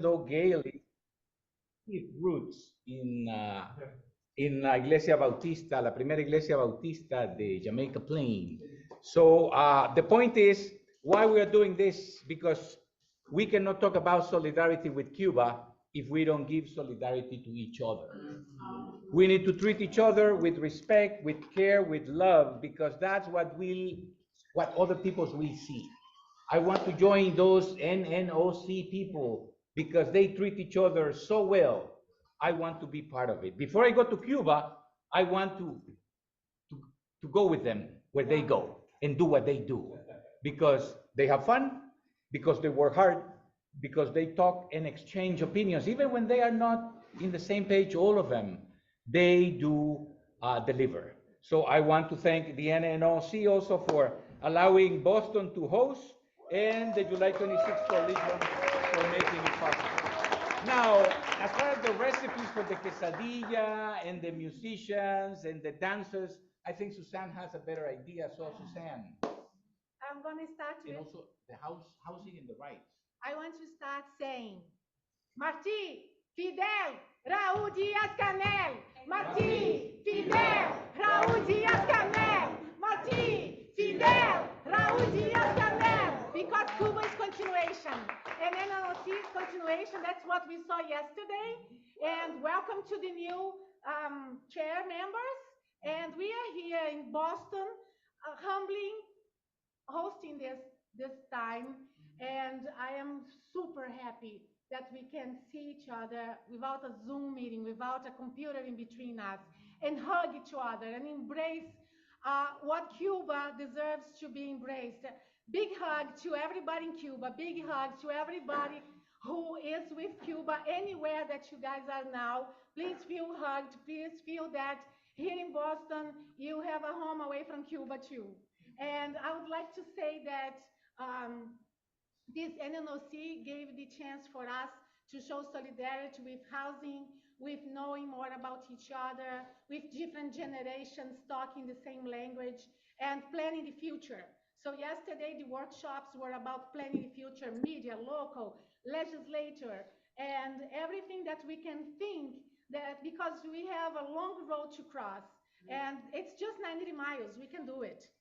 though gaily, roots in la Iglesia Bautista, la primera Iglesia Bautista de Jamaica Plain. So the point is why we are doing this, because we cannot talk about solidarity with Cuba if we don't give solidarity to each other. We need to treat each other with respect, with care, with love, because that's what other peoples will see. I want to join those NNOC people because they treat each other so well. I want to be part of it. Before I go to Cuba, I want to go with them where they go and do what they do, because they have fun, because they work hard, because they talk and exchange opinions, even when they are not in the same page, all of them, they do deliver. So I want to thank the NNOC also for allowing Boston to host, and the July 26th Coalition for making it possible. Now, as far as the recipes for the quesadilla and the musicians and the dancers, I think Suzanne has a better idea. So Suzanne. I'm going to start with... And also the housing and the rights. I want to start saying, Martí, Fidel, Raúl Díaz-Canel, Martí, Fidel, Raúl Díaz-Canel, Martí, Fidel, Raúl Díaz-Canel, because Cuba is continuation, and NNOC is continuation. That's what we saw yesterday. And welcome to the new chair members. And we are here in Boston, hosting this time, and I am super happy that we can see each other without a Zoom meeting, without a computer in between us, and hug each other and embrace what Cuba deserves to be embraced. Big hug to everybody in Cuba, big hug to everybody who is with Cuba anywhere that you guys are now. Please feel hugged, please feel that here in Boston, you have a home away from Cuba too. And I would like to say that this NNOC gave the chance for us to show solidarity with housing, with knowing more about each other, with different generations talking the same language, and planning the future. So yesterday, the workshops were about planning the future, media, local, legislature, and everything that we can think, that because we have a long road to cross, and it's just 90 miles, we can do it.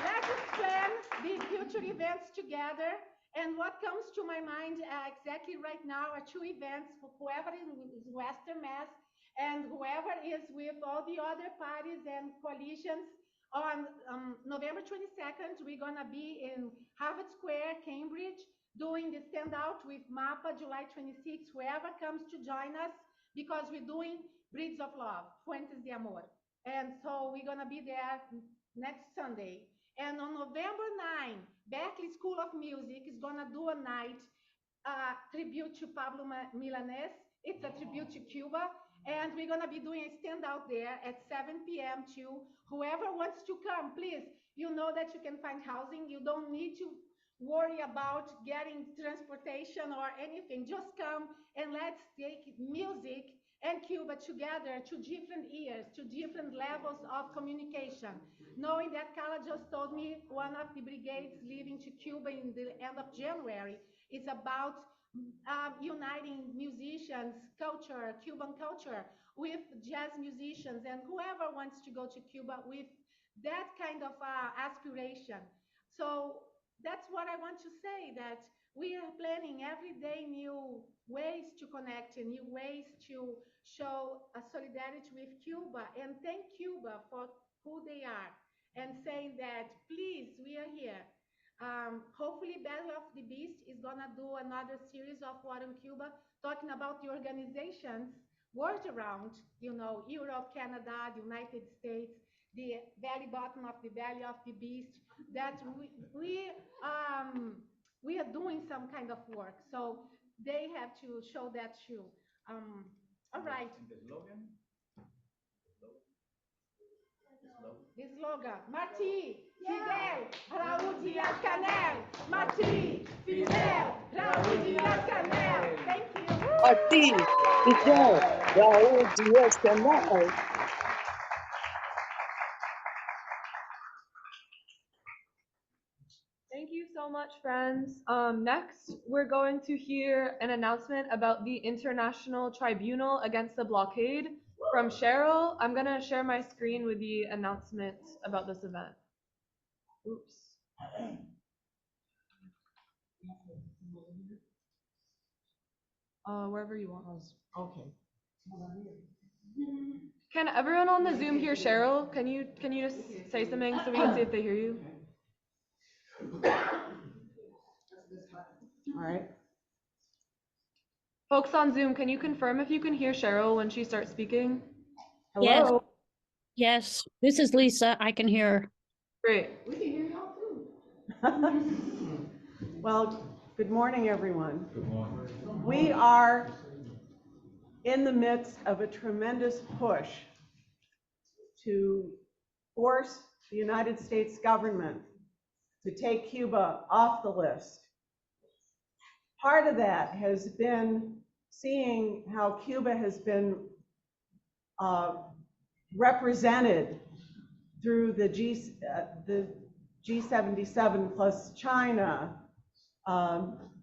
Let's plan the future events together. And what comes to my mind exactly right now are two events for whoever is Western Mass and whoever is with all the other parties and coalitions. On November 22nd, we're going to be in Harvard Square, Cambridge, doing the standout with MAPA July 26th, whoever comes to join us, because we're doing Bridges of Love, Fuentes de Amor. And so we're going to be there next Sunday. And on November 9, Berkeley School of Music is going to do a night tribute to Pablo Milanés. It's a tribute to Cuba. And we're going to be doing a standout there at 7 p.m. too. Whoever wants to come, please, you know that you can find housing. You don't need to worry about getting transportation or anything. Just come and let's take music and Cuba together to different ears, to different levels of communication. Knowing that Carla just told me one of the brigades leaving to Cuba in the end of January is about uniting musicians, culture, Cuban culture, with jazz musicians, and whoever wants to go to Cuba with that kind of aspiration. So that's what I want to say, that we are planning every day new ways to connect and new ways to show a solidarity with Cuba and thank Cuba for who they are and saying that, please, we are here. Hopefully, Battle of the Beast is going to do another series of War on Cuba, talking about the organizations world around, you know, Europe, Canada, the United States, the very bottom of the Valley of the Beast, that we are doing some kind of work. So they have to show that too. All right. The slogan? The slogan, Martí, Fidel, Raúl Díaz-Canel. Martí, Fidel, Raúl Díaz-Canel. Thank you. Martí, Fidel, Raúl Díaz-Canel. Thank friends. Next, we're going to hear an announcement about the International Tribunal Against the Blockade from Cheryl. I'm going to share my screen with the announcement about this event. Oops. Wherever you want. Okay. Can everyone on the Zoom hear Cheryl? Can you just say something so we can see if they hear you? All right. Folks on Zoom, can you confirm if you can hear Cheryl when she starts speaking? Yes. Hello. Yes, this is Lisa. I can hear her. Great. We can hear y'all too. Well, good morning, everyone. Good morning. We are in the midst of a tremendous push to force the United States government to take Cuba off the list. Part of that has been seeing how Cuba has been represented through the G77 plus China,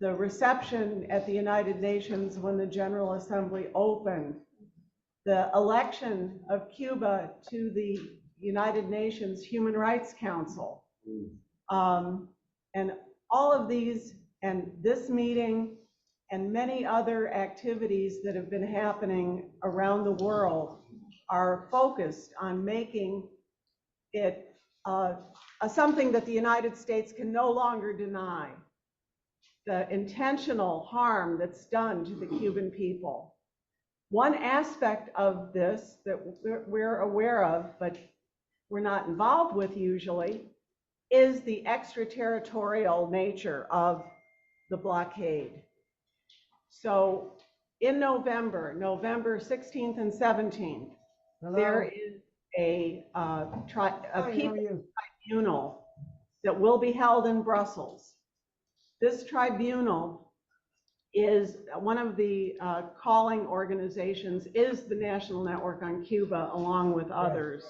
the reception at the United Nations when the General Assembly opened, the election of Cuba to the United Nations Human Rights Council, and all of these, and this meeting, and many other activities that have been happening around the world are focused on making it something that the United States can no longer deny. The intentional harm that's done to the Cuban people. One aspect of this that we're aware of, but we're not involved with usually, is the extraterritorial nature of the blockade. So in November 16th and 17th, there is a people tribunal that will be held in Brussels. This tribunal is one of the calling organizations, is the National Network on Cuba, along with others.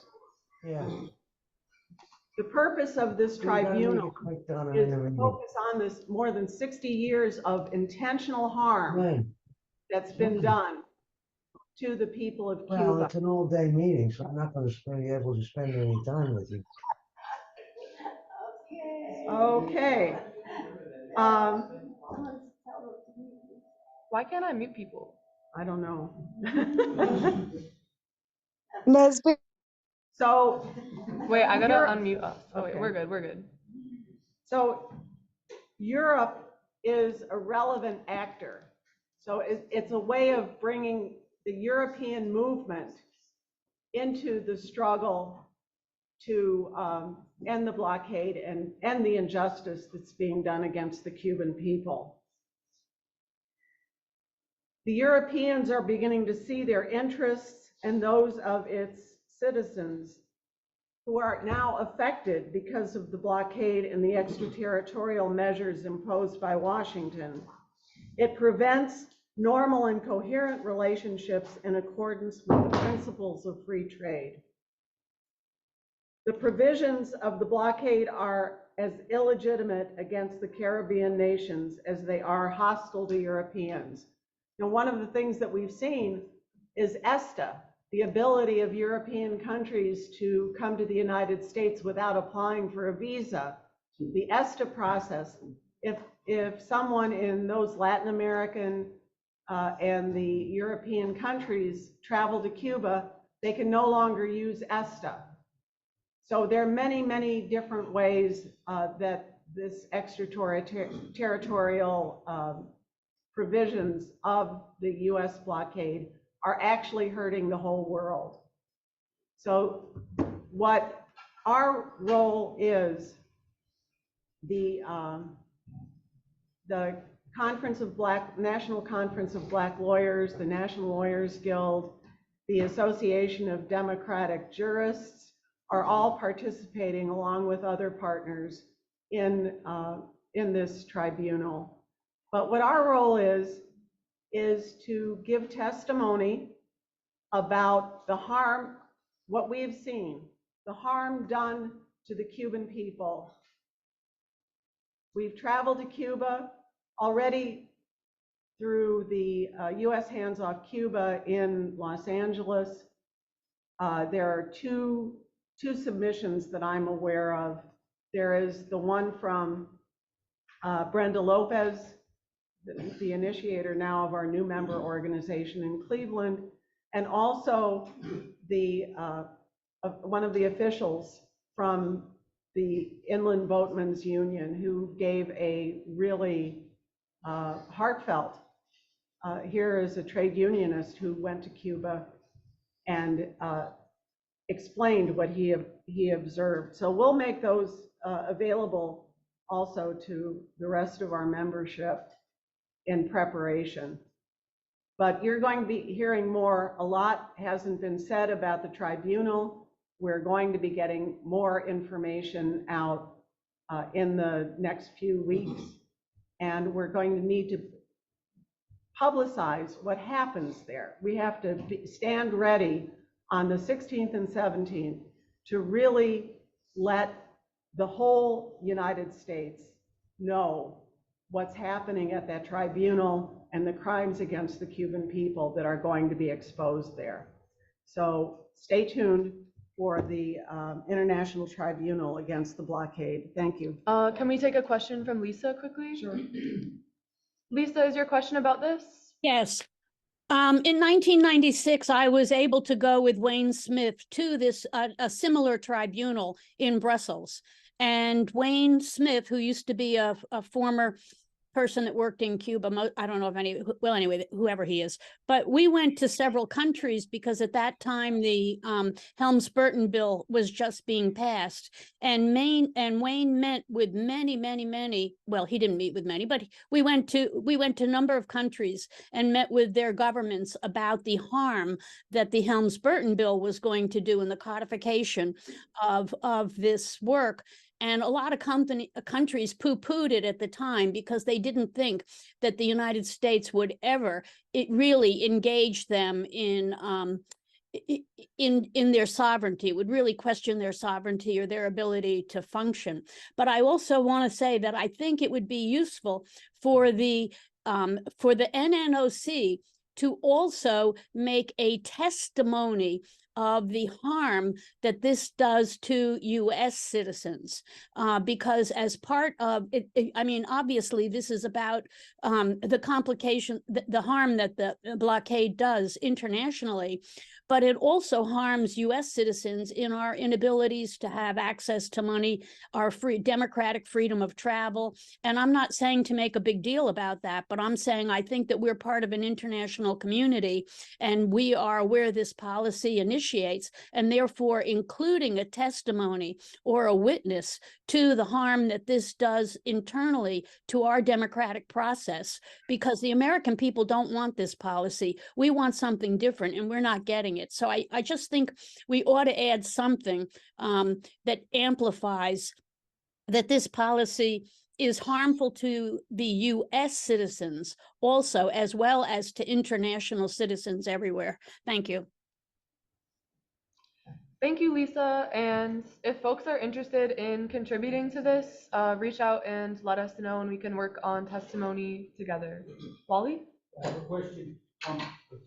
Yeah. The purpose of this tribunal is to focus on this more than 60 years of intentional harm that's been done to the people of Cuba. Well, it's an all-day meeting, so I'm not going to be able to spend any time with you. Okay. Why can't I mute people? I don't know. Nesbitt. So, Wait, I gotta Europe- unmute us. Oh wait, Okay. we're good, we're good. So Europe is a relevant actor. So it's a way of bringing the European movement into the struggle to end the blockade and end the injustice that's being done against the Cuban people. The Europeans are beginning to see their interests and those of its citizens who are now affected because of the blockade and the extraterritorial measures imposed by Washington. It prevents normal and coherent relationships in accordance with the principles of free trade. The provisions of the blockade are as illegitimate against the Caribbean nations as they are hostile to Europeans. Now, one of the things that we've seen is ESTA, the ability of European countries to come to the United States without applying for a visa. The ESTA process, if someone in those Latin American and the European countries travel to Cuba, they can no longer use ESTA. So there are many, many different ways that this extraterritorial provisions of the US blockade are actually hurting the whole world. So what our role is, the National Conference of Black Lawyers, the National Lawyers Guild, the Association of Democratic Jurists are all participating along with other partners in this tribunal. But what our role is to give testimony about the harm, what we've seen, the harm done to the Cuban people We've traveled to Cuba already through the U.S. Hands Off Cuba in Los Angeles. There are two submissions that I'm aware of. There is the one from Brenda Lopez, the initiator now of our new member organization in Cleveland, and also the one of the officials from the Inland Boatmen's Union, who gave a really heartfelt, here is a trade unionist who went to Cuba and explained what he observed. So we'll make those available also to the rest of our membership in preparation. But you're going to be hearing more. A lot hasn't been said about the tribunal. We're going to be getting more information out in the next few weeks. And we're going to need to publicize what happens there. We have to stand ready on the 16th and 17th to really let the whole United States know what's happening at that tribunal and the crimes against the Cuban people that are going to be exposed there. So stay tuned for the International Tribunal against the blockade. Thank you. Can we take a question from Lisa quickly? Sure. Lisa, is your question about this? Yes. In 1996, I was able to go with Wayne Smith to this a similar tribunal in Brussels. And Wayne Smith, who used to be a former person that worked in Cuba, I don't know if any, well, anyway, whoever he is, but we went to several countries because at that time the Helms-Burton bill was just being passed, and Wayne met with many, well, he didn't meet with many, but we went to a number of countries and met with their governments about the harm that the Helms-Burton bill was going to do in the codification of this work. And a lot of countries poo-pooed it at the time because they didn't think that the United States would ever really engage them in their sovereignty, would really question their sovereignty or their ability to function. But I also want to say that I think it would be useful for the NNOC to also make a testimony of the harm that this does to U.S. citizens, because as part of it, I mean, obviously this is about the complication, the harm that the blockade does internationally, but it also harms U.S. citizens in our inabilities to have access to money, our democratic freedom of travel. And I'm not saying to make a big deal about that, but I'm saying I think that we're part of an international community and we are where this policy initiates, and therefore including a testimony or a witness to the harm that this does internally to our democratic process, because the American people don't want this policy. We want something different and we're not getting it. So I just think we ought to add something that amplifies that this policy is harmful to the U.S. citizens also, as well as to international citizens everywhere. Thank you. Thank you, Lisa. And if folks are interested in contributing to this, reach out and let us know and we can work on testimony together. Wally? I have a question.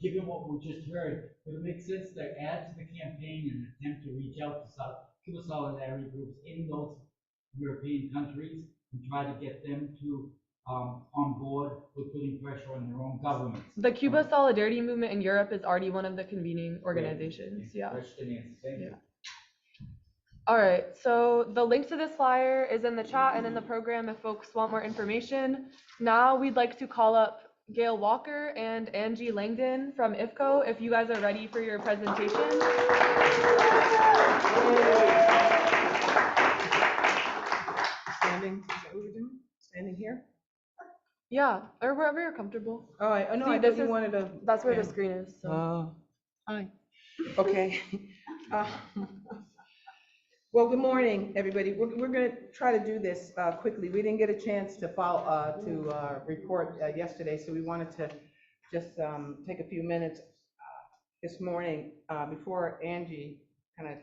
Given what we just heard, would it make sense to add to the campaign and attempt to reach out to Cuba solidarity groups in those European countries and try to get them to on board with putting pressure on their own governments? The Cuba Solidarity Movement in Europe is already one of the convening organizations. Yeah. Thank you. All right, so the link to this flyer is in the chat and in the program if folks want more information. Now we'd like to call up Gail Walker and Angie Langdon from IFCO if you guys are ready for your presentation. Standing, is that what we're doing? Standing here? Yeah, or wherever you're comfortable. Oh, I know, See, I this thought you is- wanted to. That's where the okay. screen is. So. Hi. Okay. Well, good morning, everybody. We're going to try to do this quickly. We didn't get a chance to report yesterday, so we wanted to just take a few minutes this morning before Angie kind of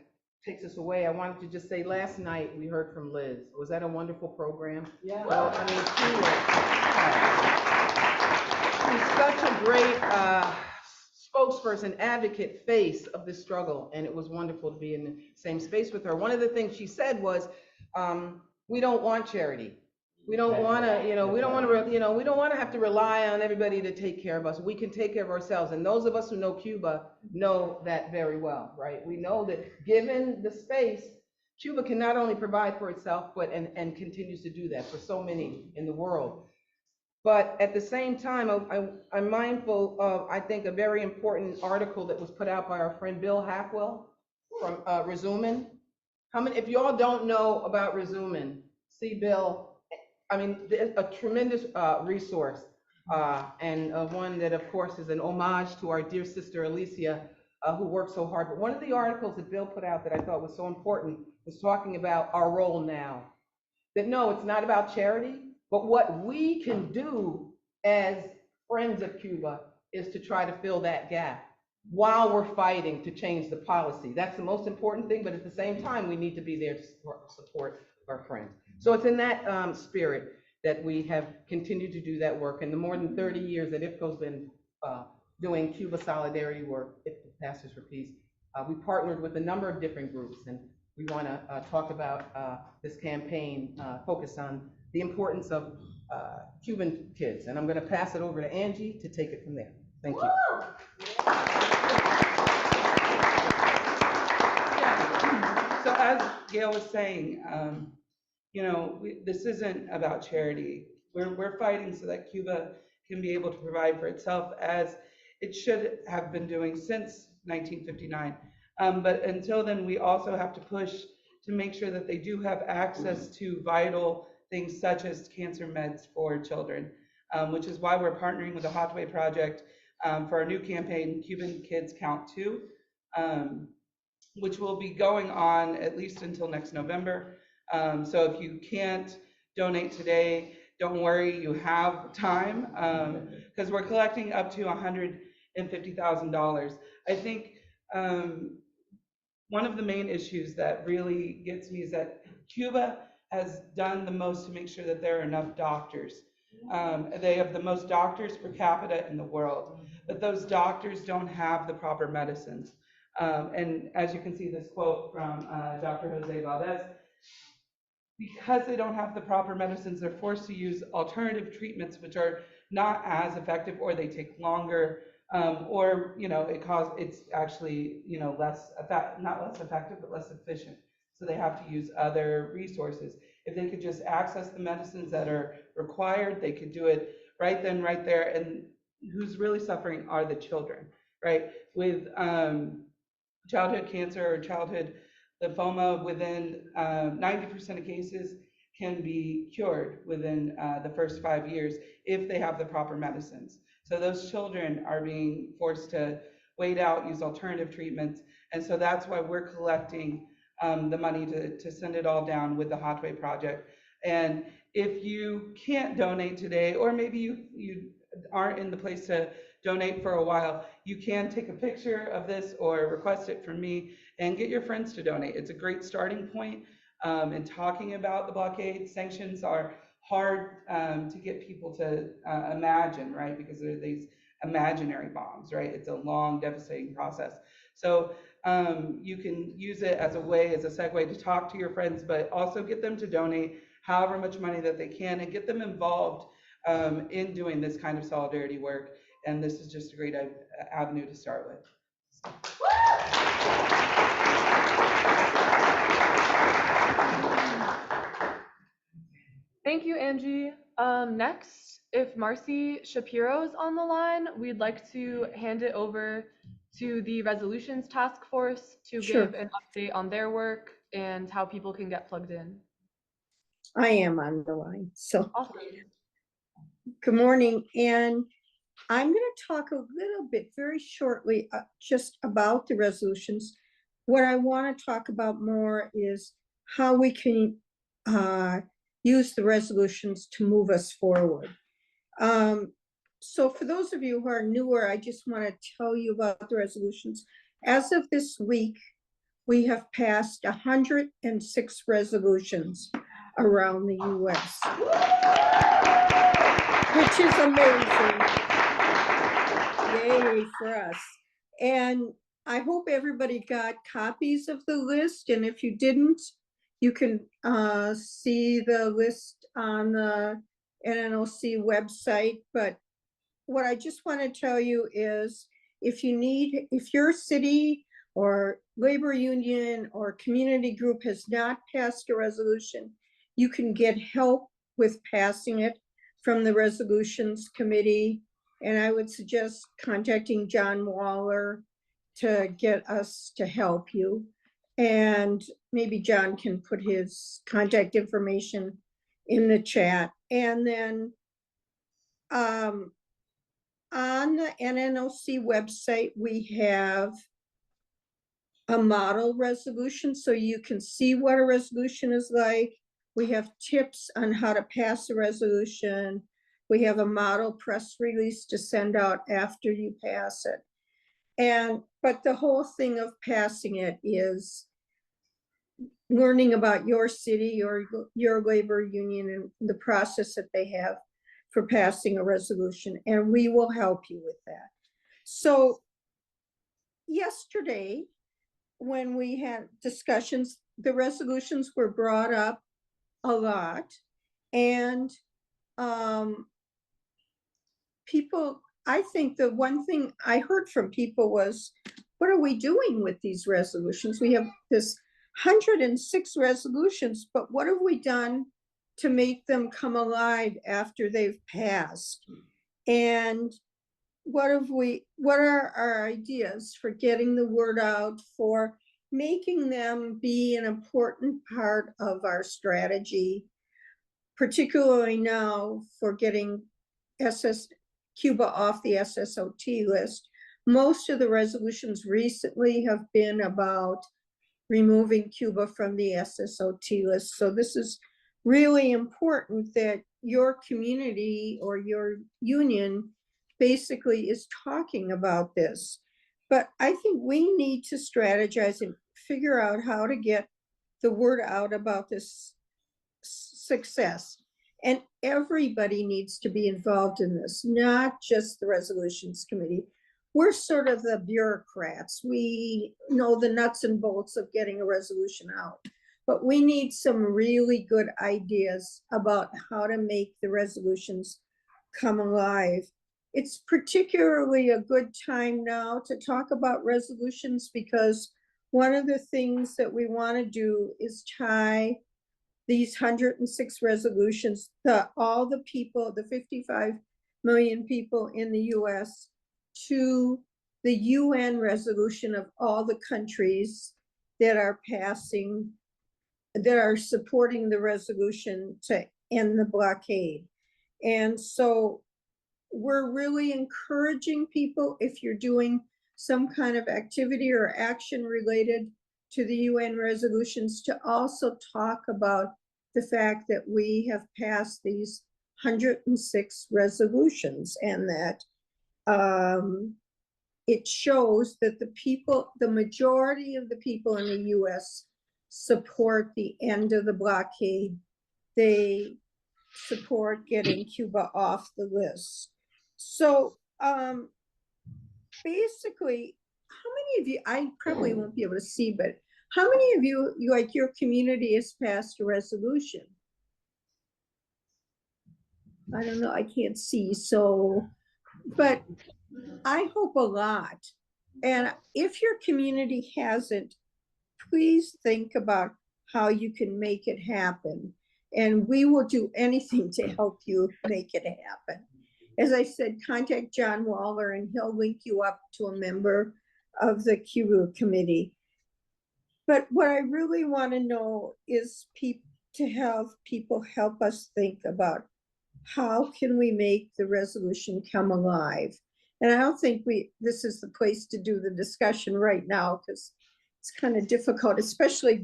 takes us away, I wanted to just say, last night we heard from Liz. Was that a wonderful program? Yeah. Well, I mean, she's such a great spokesperson, advocate, face of this struggle, and it was wonderful to be in the same space with her. One of the things she said was, we don't want charity. We don't want to, we don't want to, we don't want to have to rely on everybody to take care of us. We can take care of ourselves. And those of us who know Cuba know that very well, right? We know that given the space, Cuba can not only provide for itself, but and continues to do that for so many in the world. But at the same time, I'm mindful of, I think, a very important article that was put out by our friend Bill Hackwell from Resumin. How many, if you all don't know about Resumin, see Bill. I mean, a tremendous resource, and one that, of course, is an homage to our dear sister Alicia, who worked so hard. But one of the articles that Bill put out that I thought was so important was talking about our role now. That no, it's not about charity, but what we can do as friends of Cuba is to try to fill that gap while we're fighting to change the policy. That's the most important thing, but at the same time, we need to be there to support our friends. So it's in that spirit that we have continued to do that work. And the more than 30 years that IFCO's been doing Cuba solidarity work, IFCO Pastors for Peace, we partnered with a number of different groups, and we want to talk about this campaign focused on the importance of Cuban kids. And I'm going to pass it over to Angie to take it from there. Thank you. So as Gail was saying, this isn't about charity. We're fighting so that Cuba can be able to provide for itself as it should have been doing since 1959. But until then, we also have to push to make sure that they do have access to vital things such as cancer meds for children, which is why we're partnering with the Hathaway Project for our new campaign, Cuban Kids Count Too, which will be going on at least until next November. So if you can't donate today, don't worry, you have time, because we're collecting up to $150,000. I think one of the main issues that really gets me is that Cuba has done the most to make sure that there are enough doctors. They have the most doctors per capita in the world, but those doctors don't have the proper medicines. And as you can see this quote from Dr. Jose Valdez, because they don't have the proper medicines, they're forced to use alternative treatments which are not as effective, or they take longer, or it's actually not less effective but less efficient. So they have to use other resources. If they could just access the medicines that are required, they could do it right then, right there. And who's really suffering are the children, right? With childhood cancer or childhood lymphoma, within 90% of cases can be cured within the first 5 years if they have the proper medicines. So those children are being forced to wait out, use alternative treatments. And so that's why we're collecting the money to send it all down with the Hathaway Project. And if you can't donate today, or maybe you aren't in the place to donate for a while, you can take a picture of this or request it from me and get your friends to donate. It's a great starting point in talking about the blockade. Sanctions are hard to get people to imagine, right? Because they're these imaginary bombs, right? It's a long, devastating process. So you can use it as a way, as a segue to talk to your friends, but also get them to donate however much money that they can and get them involved in doing this kind of solidarity work. And this is just a great avenue to start with. Thank you, Angie. Next, if Marcy Shapiro's on the line, we'd like to hand it over to the Resolutions Task Force to give an update on their work and how people can get plugged in. I am on the line. So Awesome. Good morning. And I'm going to talk a little bit very shortly just about the resolutions. What I want to talk about more is how we can use the resolutions to move us forward. So for those of you who are newer, I just want to tell you about the resolutions. As of this week, we have passed 106 resolutions around the US, which is amazing. Yay for us. And I hope everybody got copies of the list, and if you didn't, you can see the list on the NNOC website. But what I just want to tell you is, if your city or labor union or community group has not passed a resolution, you can get help with passing it from the resolutions committee. And I would suggest contacting John Waller to get us to help you. And maybe John can put his contact information in the chat. And then on the NNOC website, we have a model resolution, so you can see what a resolution is like. We have tips on how to pass a resolution. We have a model press release to send out after you pass it. But the whole thing of passing it is learning about your city or your labor union and the process that they have for passing a resolution, and we will help you with that. So yesterday, when we had discussions, the resolutions were brought up a lot, and people, I think the one thing I heard from people was, what are we doing with these resolutions? We have this 106 resolutions, but what have we done to make them come alive after they've passed? And what are our ideas for getting the word out, for making them be an important part of our strategy, particularly now for getting Cuba off the SSOT list? Most of the resolutions recently have been about removing Cuba from the SSOT list. So this is really important that your community or your union basically is talking about this. But I think we need to strategize and figure out how to get the word out about this success. And everybody needs to be involved in this, not just the resolutions committee. We're sort of the bureaucrats. We know the nuts and bolts of getting a resolution out, but we need some really good ideas about how to make the resolutions come alive. It's particularly a good time now to talk about resolutions, because one of the things that we want to do is tie these 106 resolutions, all the people, the 55 million people in the US, to the UN resolution of all the countries that are supporting the resolution to end the blockade. And so we're really encouraging people, if you're doing some kind of activity or action related to the UN resolutions, to also talk about the fact that we have passed these 106 resolutions, and that it shows that the majority of the people in the US support the end of the blockade. They support getting Cuba off the list. So basically, how many of you, I probably won't be able to see, but how many of you, like your community has passed a resolution? I don't know, I can't see, so, but I hope a lot. And if your community hasn't, please think about how you can make it happen. And we will do anything to help you make it happen. As I said, contact John Waller and he'll link you up to a member of the Cuba committee. But what I really want to know is to have people help us think about how can we make the resolution come alive. And I don't think this is the place to do the discussion right now, because it's kind of difficult, especially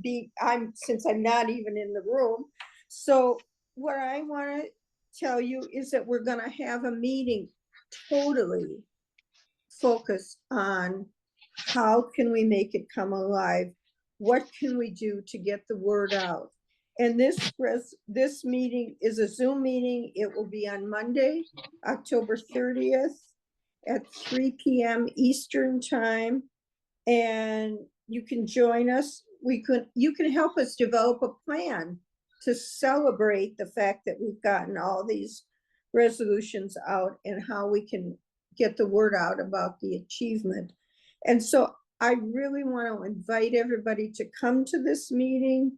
since I'm not even in the room. So what I want to tell you is that we're going to have a meeting totally focused on how can we make it come alive. what can we do to get the word out? And this meeting is a Zoom meeting. It will be on Monday, October 30th at 3 p.m. Eastern Time. And you can join us. You can help us develop a plan to celebrate the fact that we've gotten all these resolutions out and how we can get the word out about the achievement. And so I really want to invite everybody to come to this meeting.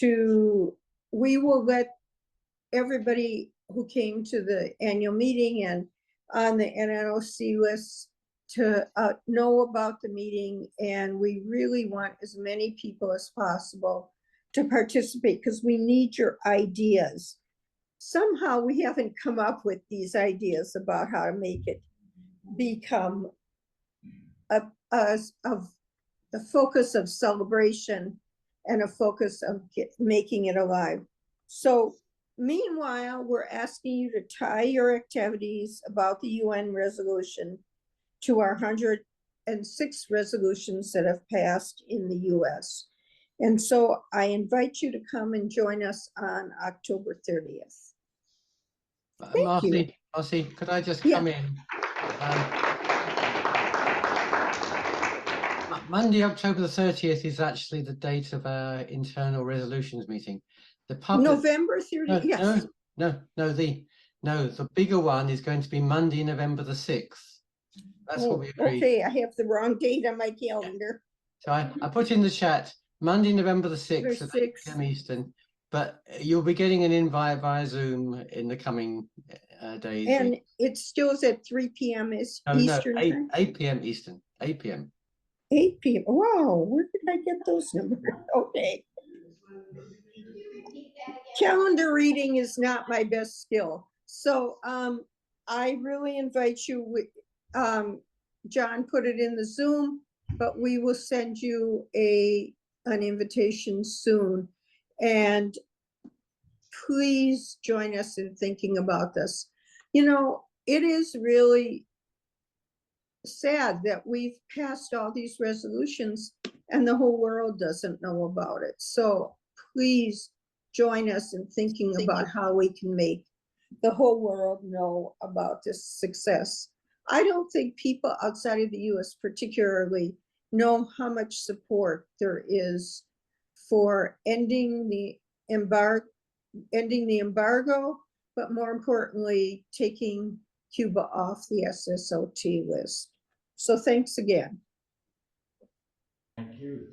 We will let everybody who came to the annual meeting and on the NNOC list to know about the meeting. And we really want as many people as possible to participate because we need your ideas. Somehow we haven't come up with these ideas about how to make it become a focus of celebration and a focus of making it alive. So meanwhile, we're asking you to tie your activities about the UN resolution to our 106 resolutions that have passed in the US. And so I invite you to come and join us on October 30th. Thank you. Marcy, could I just Yeah. come in? Monday, October the 30th is actually the date of our internal resolutions meeting. The public. November 30th, yes. The bigger one is going to be Monday, November the 6th. That's what we agreed. Okay, I have the wrong date on my calendar. So I put in the chat, Monday, November the 6th at 8 p.m. Eastern, but you'll be getting an invite via Zoom in the coming days. And it still is at 3 p.m. Eastern time? 8 p.m. Eastern, 8 p.m. 8 p.m. Wow, where did I get those numbers? Okay. Calendar reading is not my best skill. So I really invite you, John put it in the Zoom, but we will send you an invitation soon. And please join us in thinking about this. You know, it is really sad that we've passed all these resolutions and the whole world doesn't know about it. So please join us in thinking about how we can make the whole world know about this success. I don't think people outside of the US particularly know how much support there is for ending the embargo, but more importantly, taking Cuba off the SSOT list. So thanks again. Thank you.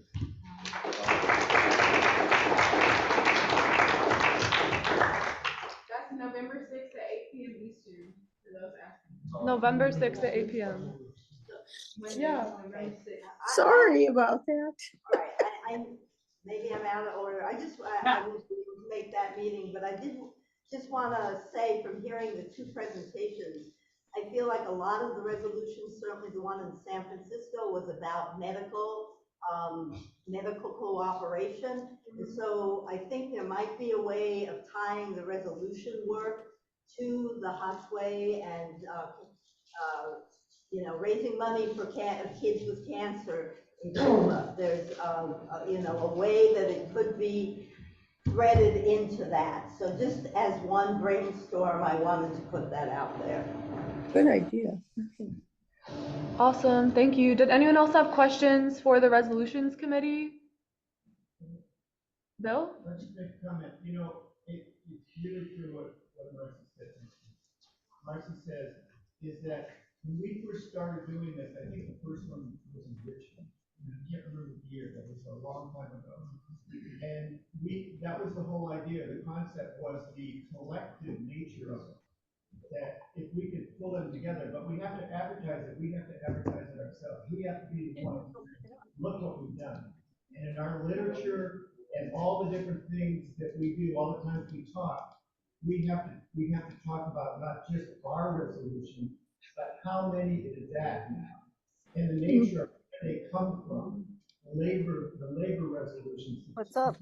That's November 6th at 8 p.m. Eastern, for those asking. November 6th at 8 p.m. Yeah. Sorry about that. All right, maybe I'm out of order. I will be able to make that meeting, but I didn't just want to say from hearing the two presentations, I feel like a lot of the resolutions, certainly the one in San Francisco, was about medical cooperation. And so I think there might be a way of tying the resolution work to the Hatchway and raising money for kids with cancer in Cuba. There's a way that it could be threaded into that. So just as one brainstorm, I wanted to put that out there. Good idea. Okay. Awesome, thank you. Did anyone else have questions for the resolutions committee? Bill? Let's make a comment. It's really true what Marcy said. Marcy says is that when we first started doing this, I think the first one was in Richmond. I can't remember the year, that was a long time ago. And that was the whole idea. The concept was the collective nature of it. That if we could pull them together, but we have to advertise it. We have to advertise it ourselves. We have to be the one. Look what we've done. And in our literature and all the different things that we do, all the times we talk, we have to talk about not just our resolution, but how many it is at now, and the nature of where they come from. The labor resolutions. What's up?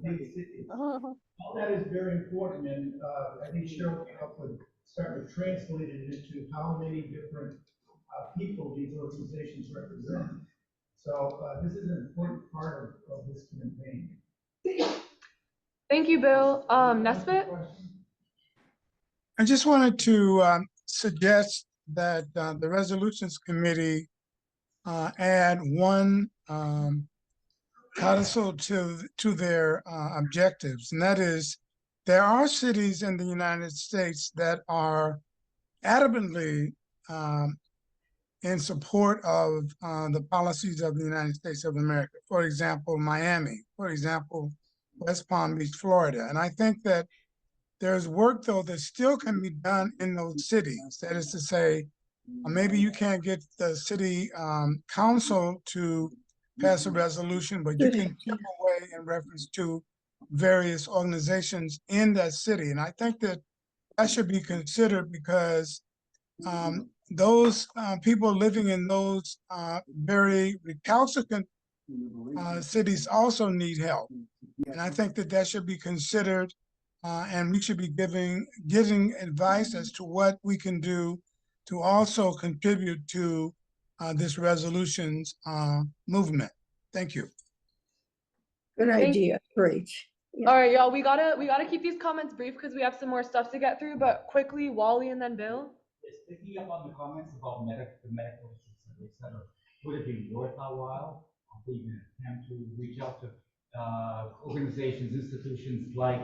Big cities. All that is very important, and I think Cheryl came up with starting to translate it into how many different people these organizations represent. So this is an important part of this campaign. Thank you, Bill. Nesbit? I just wanted to suggest that the Resolutions Committee add one codicil to their objectives, and that is, there are cities in the United States that are adamantly in support of the policies of the United States of America. For example, Miami, for example, West Palm Beach, Florida. And I think that there's work, though, that still can be done in those cities. That is to say, maybe you can't get the city council to pass a resolution, but you can chip away in reference to various organizations in that city. And I think that that should be considered because those people living in those very recalcitrant cities also need help. And I think that that should be considered, and we should be giving advice as to what we can do to also contribute to this resolutions movement. Thank you. Good idea, great. Yeah. All right, y'all, we gotta keep these comments brief because we have some more stuff to get through, but quickly, Wally and then Bill. Yes, picking up on the comments about the medical issues, et cetera, would it be worth our while to even attempt to reach out to organizations, institutions like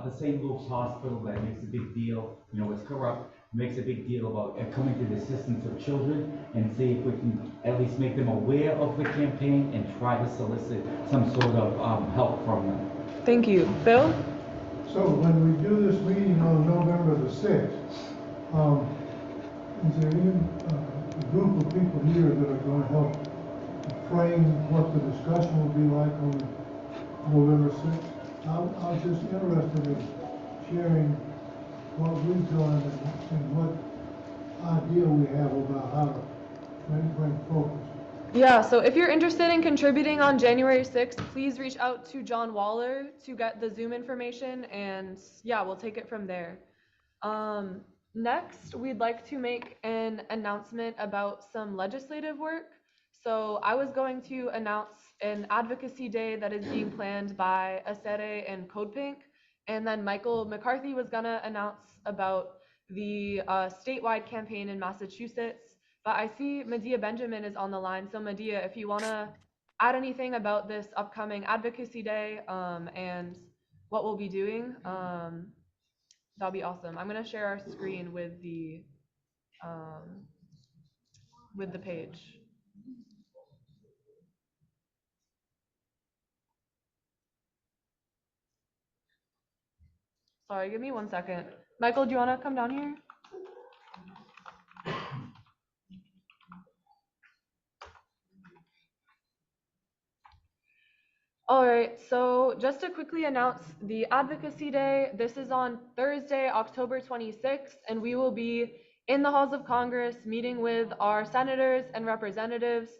the St. Luke's Hospital that makes a big deal, it's corrupt, makes a big deal about coming to the assistance of children, and see if we can at least make them aware of the campaign and try to solicit some sort of help from them. Thank you. Bill? So when we do this meeting on November the 6th, is there any group of people here that are going to help frame what the discussion will be like on November 6th? I was just interested in sharing what we've done and what idea we have about how to bring focus. Yeah, so if you're interested in contributing on January 6th, please reach out to John Waller to get the Zoom information, and yeah, we'll take it from there. Next, we'd like to make an announcement about some legislative work. So I was going to announce an advocacy day that is being planned by Acere and Code Pink, and then Michael McCarthy was gonna announce about the statewide campaign in Massachusetts. But I see Medea Benjamin is on the line. So Medea, if you want to add anything about this upcoming advocacy day and what we'll be doing, that'll be awesome. I'm going to share our screen with the page. Sorry, give me 1 second. Michael, do you want to come down here? All right, so just to quickly announce the Advocacy Day, this is on Thursday, October 26th, and we will be in the halls of Congress meeting with our senators and representatives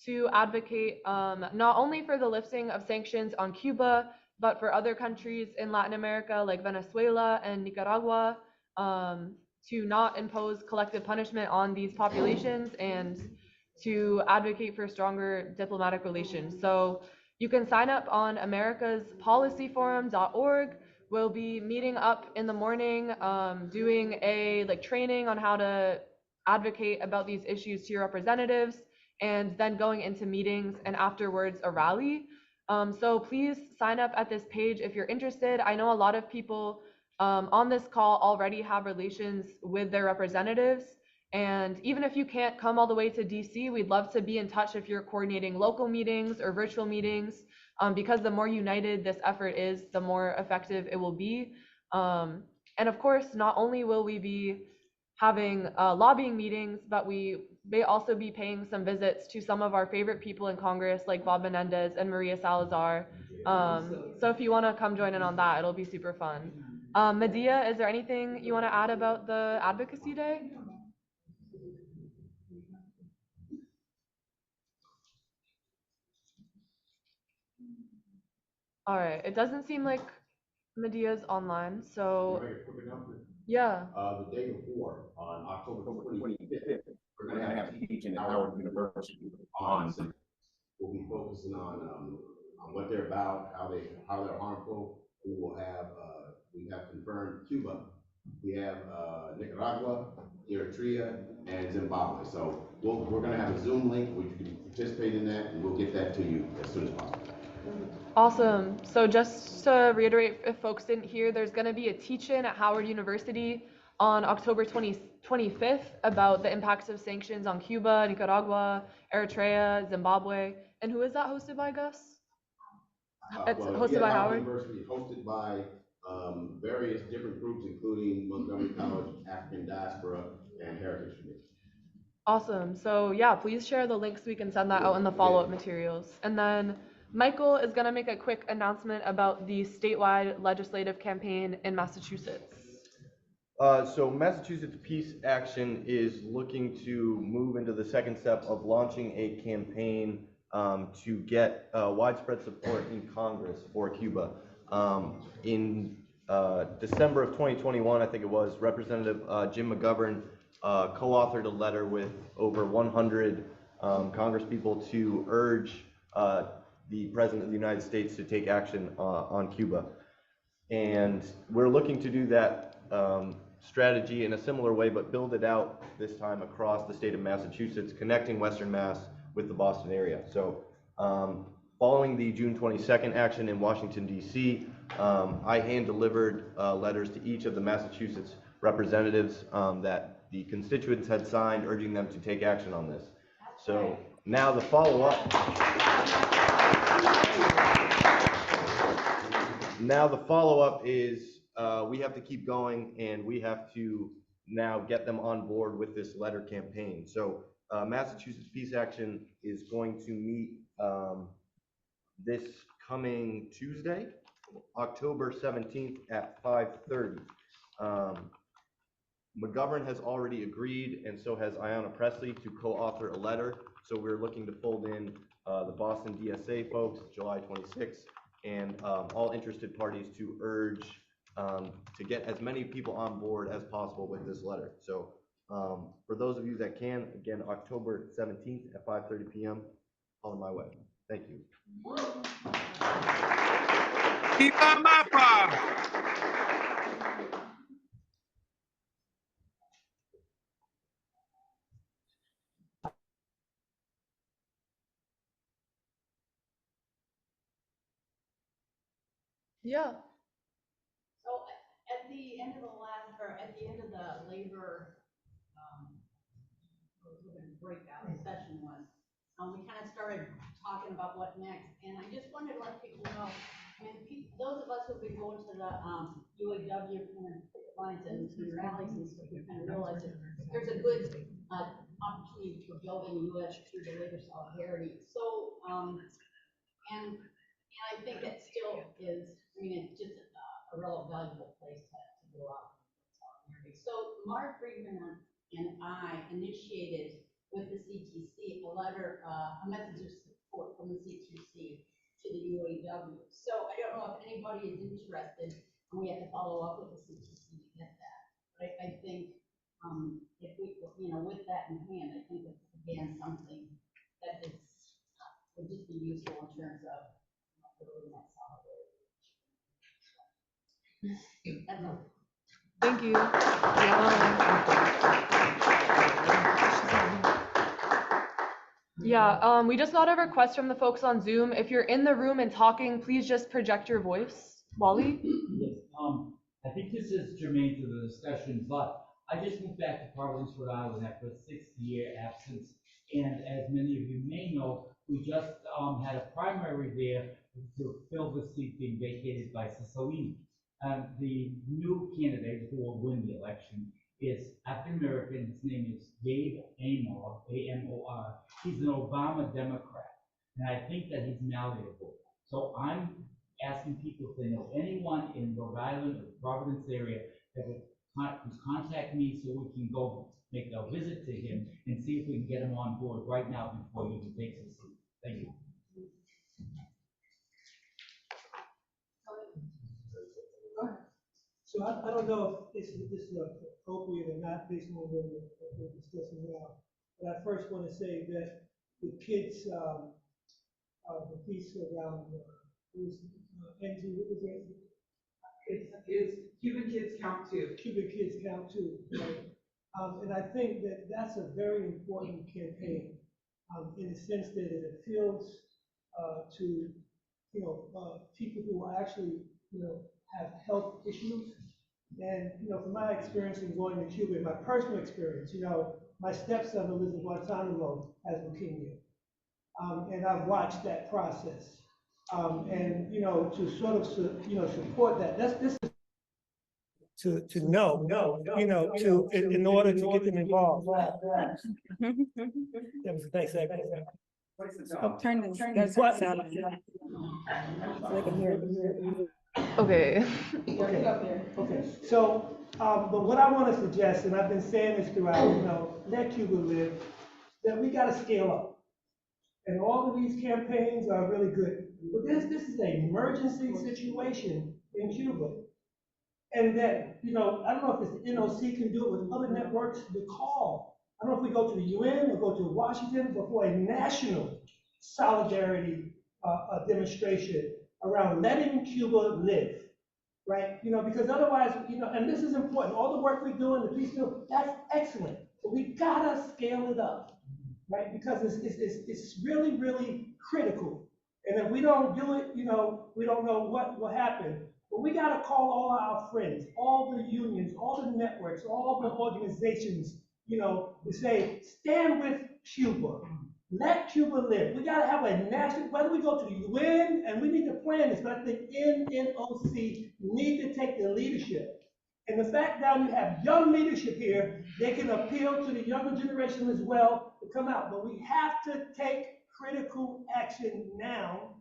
to advocate not only for the lifting of sanctions on Cuba, but for other countries in Latin America like Venezuela and Nicaragua, to not impose collective punishment on these populations and to advocate for stronger diplomatic relations. So you can sign up on americaspolicyforum.org. We'll be meeting up in the morning, doing a training on how to advocate about these issues to your representatives, and then going into meetings and afterwards a rally. So please sign up at this page if you're interested. I know a lot of people on this call already have relations with their representatives. And even if you can't come all the way to DC, we'd love to be in touch if you're coordinating local meetings or virtual meetings, because the more united this effort is, the more effective it will be. And of course, not only will we be having lobbying meetings, but we may also be paying some visits to some of our favorite people in Congress, like Bob Menendez and Maria Salazar. So if you want to come join in on that, it'll be super fun. Medea, is there anything you want to add about the Advocacy Day? All right, it doesn't seem like Medea's online, so yeah. The day before, on October 25th, we're going to have a teaching at Howard University on focusing on what they're about, how they're harmful. We have confirmed Cuba. We have Nicaragua, Eritrea, and Zimbabwe. So we're going to have a Zoom link where you can participate in that, and we'll get that to you as soon as possible. Awesome. So just to reiterate, if folks didn't hear, there's going to be a teach-in at Howard University on October 25th about the impacts of sanctions on Cuba, Nicaragua, Eritrea, Zimbabwe. And who is that hosted by, Gus? It's hosted by Howard University, hosted by various different groups, including Montgomery College, African Diaspora, and Heritage Committee. Awesome. So yeah, please share the links so we can send that out in the follow-up materials. And then Michael is going to make a quick announcement about the statewide legislative campaign in Massachusetts. So Massachusetts Peace Action is looking to move into the second step of launching a campaign to get widespread support in Congress for Cuba. In December of 2021, I think it was, Representative Jim McGovern co-authored a letter with over 100 Congresspeople to urge the President of the United States to take action on Cuba. And we're looking to do that strategy in a similar way, but build it out this time across the state of Massachusetts, connecting Western Mass with the Boston area. So following the June 22nd action in Washington, D.C., I hand-delivered letters to each of the Massachusetts representatives that the constituents had signed, urging them to take action on this. So now the follow-up. Now the follow-up is we have to keep going, and we have to now get them on board with this letter campaign. So Massachusetts Peace Action is going to meet this coming Tuesday, October 17th at 5:30. McGovern has already agreed, and so has Ayanna Pressley, to co-author a letter. So we're looking to fold in the Boston DSA folks, July 26th, and all interested parties to urge to get as many people on board as possible with this letter. So for those of you that can, again, October 17th at 5:30 p.m., on my way. Thank you. Yeah. So at the end of the labor, breakout session was, we kind of started talking about what next, and I just wanted to let people know, those of us who've been going to the UAW lines and rallies and stuff, we kind of realized that there's a good opportunity for building U.S. through the labor solidarity. So, and I think it still is, it's just a real valuable place to go out. So Mark Friedman and I initiated with the CTC a message of support from the CTC to the UAW. So I don't know if anybody is interested, and we have to follow up with the CTC to get that. But I think if we, with that in hand, I think it's again something that is would just be useful in terms of building that solidarity. That's all. Thank you. We just got a request from the folks on Zoom. If you're in the room and talking, please just project your voice. Wally? Yes, I think this is germane to the discussion, but I just moved back to Providence, Rhode Island after a 6-year absence. And as many of you may know, we just had a primary there to fill the seat being vacated by Cicilline. The new candidate who will win the election is African American. His name is Gabe Amor, A-M-O-R. He's an Obama Democrat, and I think that he's malleable. So I'm asking people if they know anyone in Rhode Island or the Providence area that would contact me so we can go make a visit to him and see if we can get him on board right now before he even takes his seat. Thank you. So I don't know if this is appropriate or not based on what we're discussing now. But I first want to say that the kids the peace around the world. It was, Angie, what was that? It's Cuban Kids Count Too. Cuban Kids Count Too, right? And I think that that's a very important campaign, in the sense that it appeals to, people who are actually, have health issues. And, from my experience in going to Cuba, my personal experience, my stepson who lives in Guantanamo has leukemia. And I've watched that process. And, to sort of, support that, this is to know, in order to get them involved. That was a nice segue. Oh, turn this sound off. So they can hear me. Okay. Okay. So, but what I want to suggest, and I've been saying this throughout, let Cuba live, that we got to scale up. And all of these campaigns are really good. But this is an emergency situation in Cuba. And that, I don't know if it's the NOC can do it with other networks, the call. I don't know if we go to the UN or go to Washington, but for a national solidarity demonstration around letting Cuba live, right? Because otherwise, and this is important, all the work we're doing, the peace deal, that's excellent, but we gotta scale it up, right? Because it's really, really critical. And if we don't do it, we don't know what will happen. But we gotta call all our friends, all the unions, all the networks, all the organizations, to say, stand with Cuba. Let Cuba live. We gotta have a national, whether we go to the UN, and we need to plan this, but I think NNOC need to take the leadership. And the fact that you have young leadership here, they can appeal to the younger generation as well to come out. But we have to take critical action now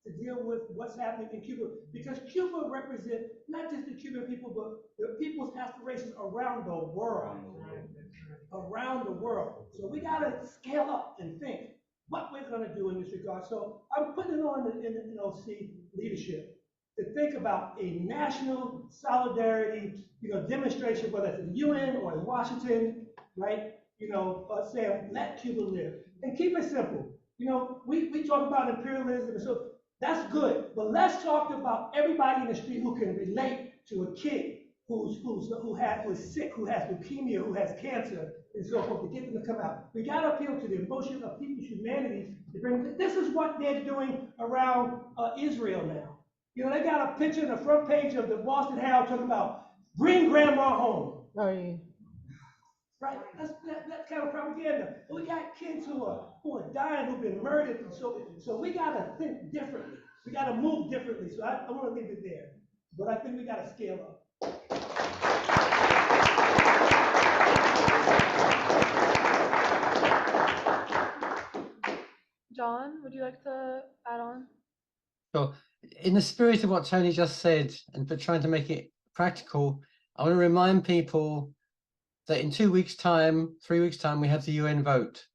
to deal with what's happening in Cuba, because Cuba represents not just the Cuban people, but the people's aspirations around the world. Around the world. So we gotta scale up and think what we're gonna do in this regard. So I'm putting it on the NNOC leadership to think about a national solidarity, demonstration, whether it's in the UN or in Washington, right? Saying let Cuba live. And keep it simple. We talk about imperialism, so that's good, but let's talk about everybody in the street who can relate to a kid who's sick, who has leukemia, who has cancer, and so forth, to get them to come out. We got to appeal to the emotion of people's humanity to bring. This is what they're doing around Israel now. They got a picture in the front page of the Boston Herald talking about bring grandma home. Oh, yeah. Right? That's kind of propaganda. We got kids who are dying, who've been murdered, and so we got to think differently. We got to move differently. So I want to leave it there, but I think we got to scale up. John, would you like to add on? So, in the spirit of what Tony just said, and for trying to make it practical, I want to remind people that in 2 weeks' time, 3 weeks' time, we have the UN vote.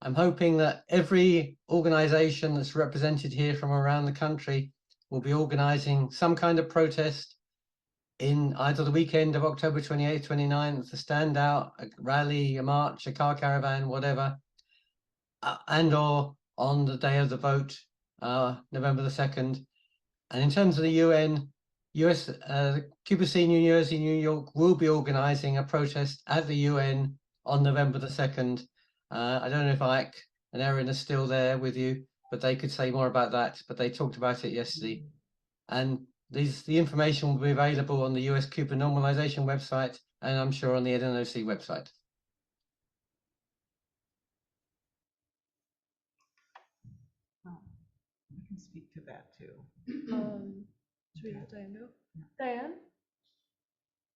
I'm hoping that every organization that's represented here from around the country will be organizing some kind of protest in either the weekend of October 28th, 29th, a stand out, a rally, a march, a car caravan, whatever, and or on the day of the vote, November the 2nd. And in terms of the UN, Cuba City, New Jersey, New York will be organizing a protest at the UN on November the 2nd. I don't know if Ike and Erin are still there with you, but they could say more about that, but they talked about it yesterday. And the information will be available on the US-Cuba normalization website, and I'm sure on the NNOC website. I can speak to that too. Should we let Diane go? Diane?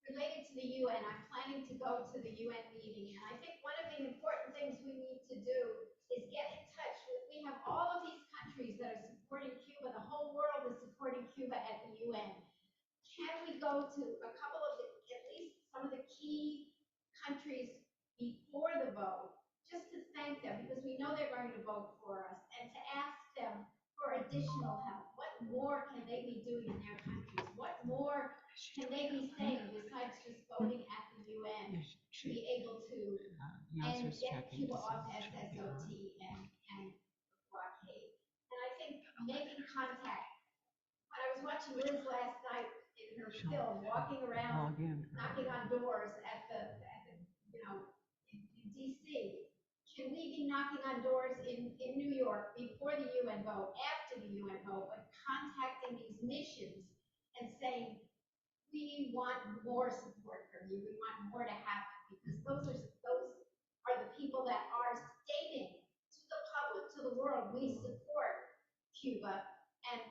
Related to the UN, I'm planning to go to the UN meeting, and I think one of the important things we need to do is get in touch with, we have all of these countries that are supporting Cuba, the whole world is supporting Cuba at the UN. Can we go to a couple of at least some of the key countries before the vote, just to thank them, because we know they're going to vote for us, and to ask them for additional help? What more can they be doing in their countries? What more can they be saying besides just voting at the UN to be able to and get Cuba off SSOT and blockade? And I think making contact. When I was watching Liz last night in her film, walking around, knocking on doors at the in DC, can we be knocking on doors in New York before the UN vote, after the UN vote, but contacting these missions and saying, we want more support from you, we want more to happen, because those are the people that are stating to the public, to the world, we support Cuba, and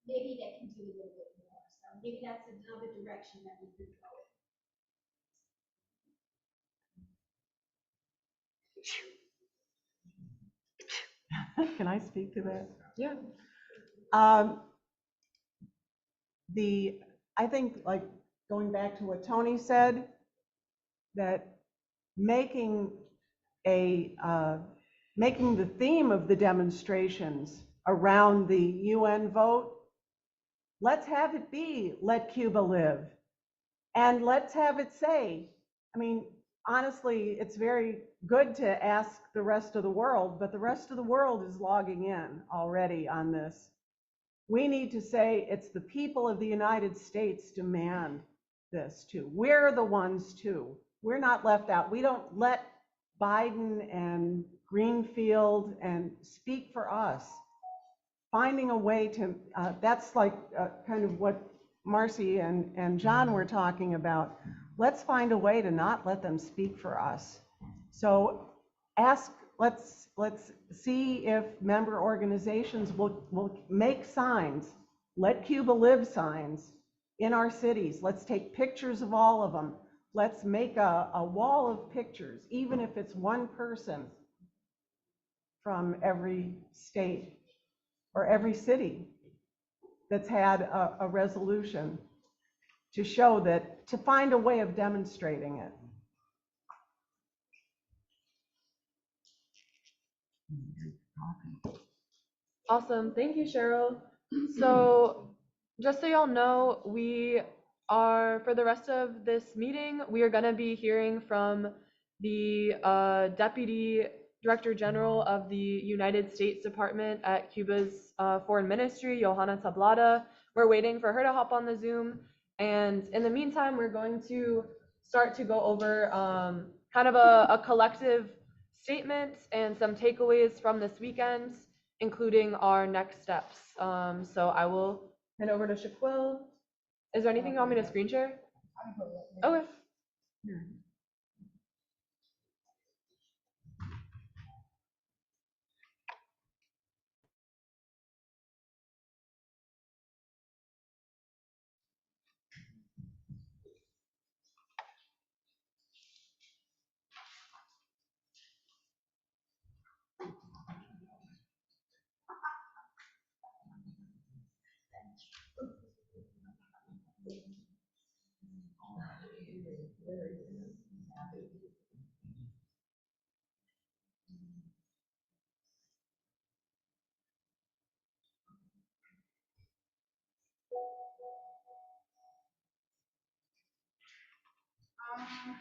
maybe they can do a little bit more. So maybe that's another direction that we could go in. Can I speak to that? Yeah. I think, like, going back to what Tony said, that making the theme of the demonstrations around the UN vote, let's have it be, let Cuba live. And let's have it say, I mean, honestly, it's very good to ask the rest of the world, but the rest of the world is logging in already on this. We need to say it's the people of the United States demand this too. We're the ones too. We're not left out. We don't let Biden and Greenfield and speak for us. Finding a way to, that's like kind of what Marcy and John were talking about. Let's find a way to not let them speak for us. So let's see if member organizations will make signs, let Cuba live signs in our cities. Let's take pictures of all of them. Let's make a wall of pictures, even if it's one person from every state or every city that's had a resolution, to show that, to find a way of demonstrating it. Awesome. Thank you, Cheryl. So just so y'all know, for the rest of this meeting, we are going to be hearing from the Deputy Director General of the United States Department at Cuba's Foreign Ministry, Johanna Tablada. We're waiting for her to hop on the Zoom. And in the meantime, we're going to start to go over kind of a collective statement and some takeaways from this weekend, including our next steps. So I will hand over to Shaquille. Is there anything you want me to screen share? Okay.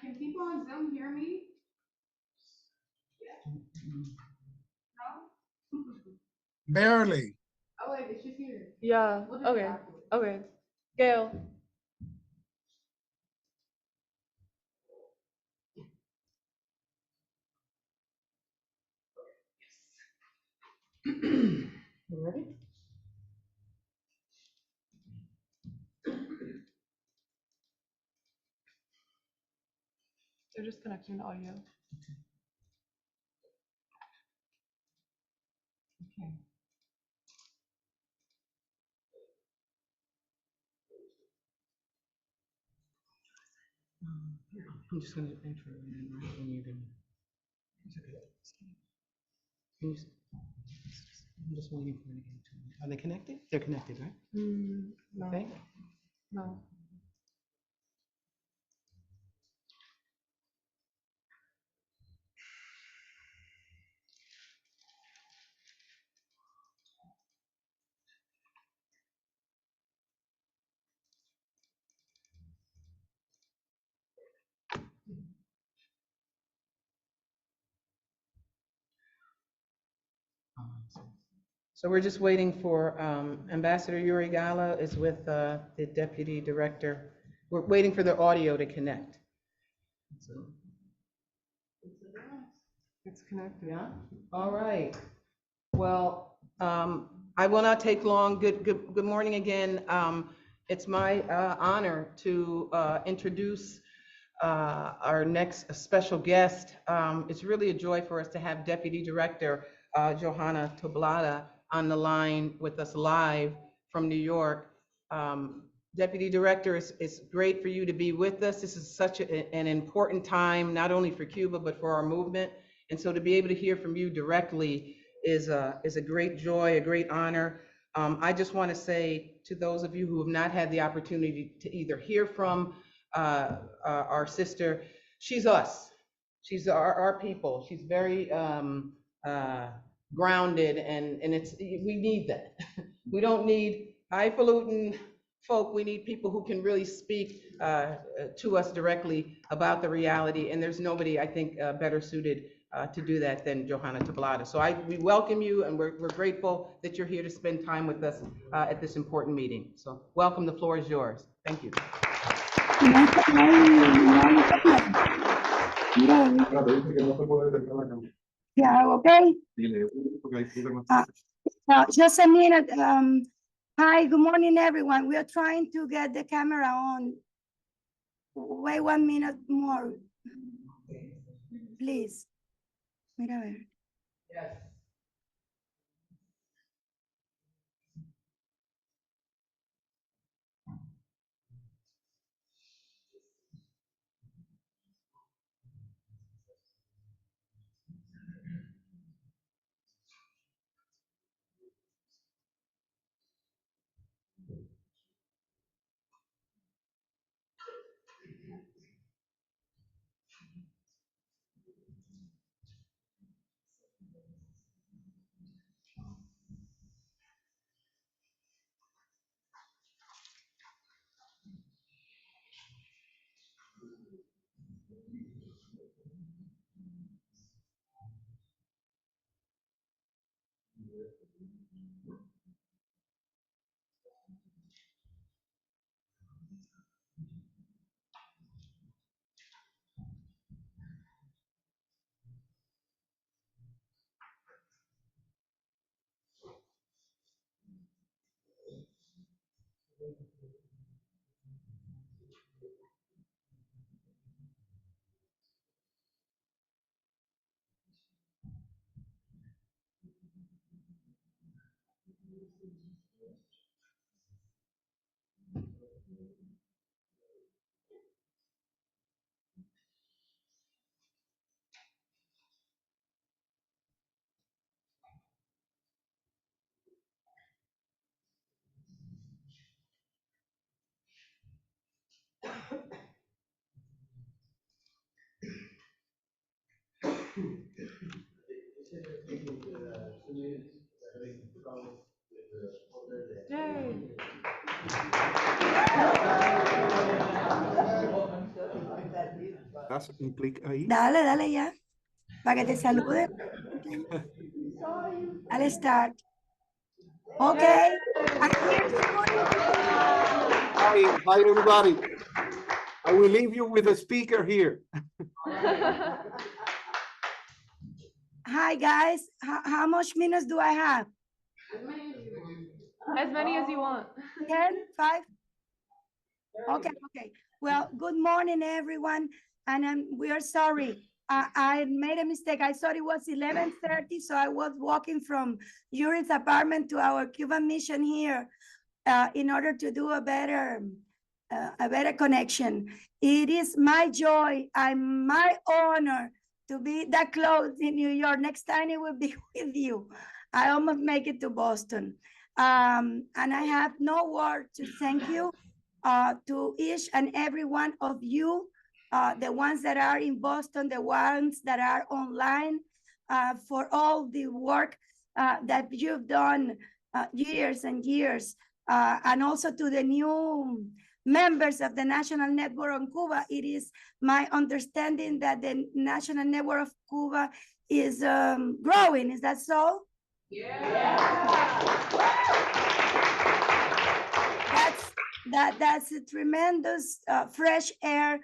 Can people on Zoom hear me? No? Barely. Oh, wait, it's just here. Yeah, We'll just okay, afterwards. okay. Gail. You ready? They're just connecting to audio. Okay. I'm just gonna enter it in right when you're done. It's okay. Can you I'm just waiting for it again. Are they connected? They're connected, right? No. Okay. No. So we're just waiting for Ambassador Yuri Gala is with the Deputy Director. We're waiting for the audio to connect. So- It's connected, yeah? All right. Well, I will not take long. Good morning again. It's my honor to introduce our next special guest. It's really a joy for us to have Deputy Director Johanna Tablada on the line with us live from New York. Deputy Director, it's great for you to be with us. This is such an important time, not only for Cuba, but for our movement. And so to be able to hear from you directly is a great joy, a great honor. I just want to say to those of you who have not had the opportunity to either hear from our sister, she's us. She's our people. She's very grounded, and we need that. We don't need highfalutin folk. We need people who can really speak to us directly about the reality, and there's nobody, I think, better suited to do that than Johanna Tablada. So we welcome you, and we're grateful that you're here to spend time with us at this important meeting. So welcome, the floor is yours. Thank you. Yeah, okay. Just a minute. Hi, good morning, everyone. We are trying to get the camera on. Wait 1 minute more, please. Mira, a ver. Yes. Dale, dale ya, para que te salude. Dale start. Okay. Hi, everybody. I will leave you with a speaker here. Hi, guys. How much minutes do I have? As many as you want. 10, 5? Okay, okay. Well, good morning, everyone. And we are sorry. I made a mistake. I thought it was 11:30, so I was walking from Yuri's apartment to our Cuban mission here in order to do a better connection. It is my joy and my honor to be that close in New York. Next time it will be with you. I almost make it to Boston. And I have no word to thank you to each and every one of you, the ones that are in Boston, the ones that are online, for all the work that you've done years and years, and also to the new members of the National Network on Cuba. It is my understanding that the National Network of Cuba is growing. Is that so? That's a tremendous fresh air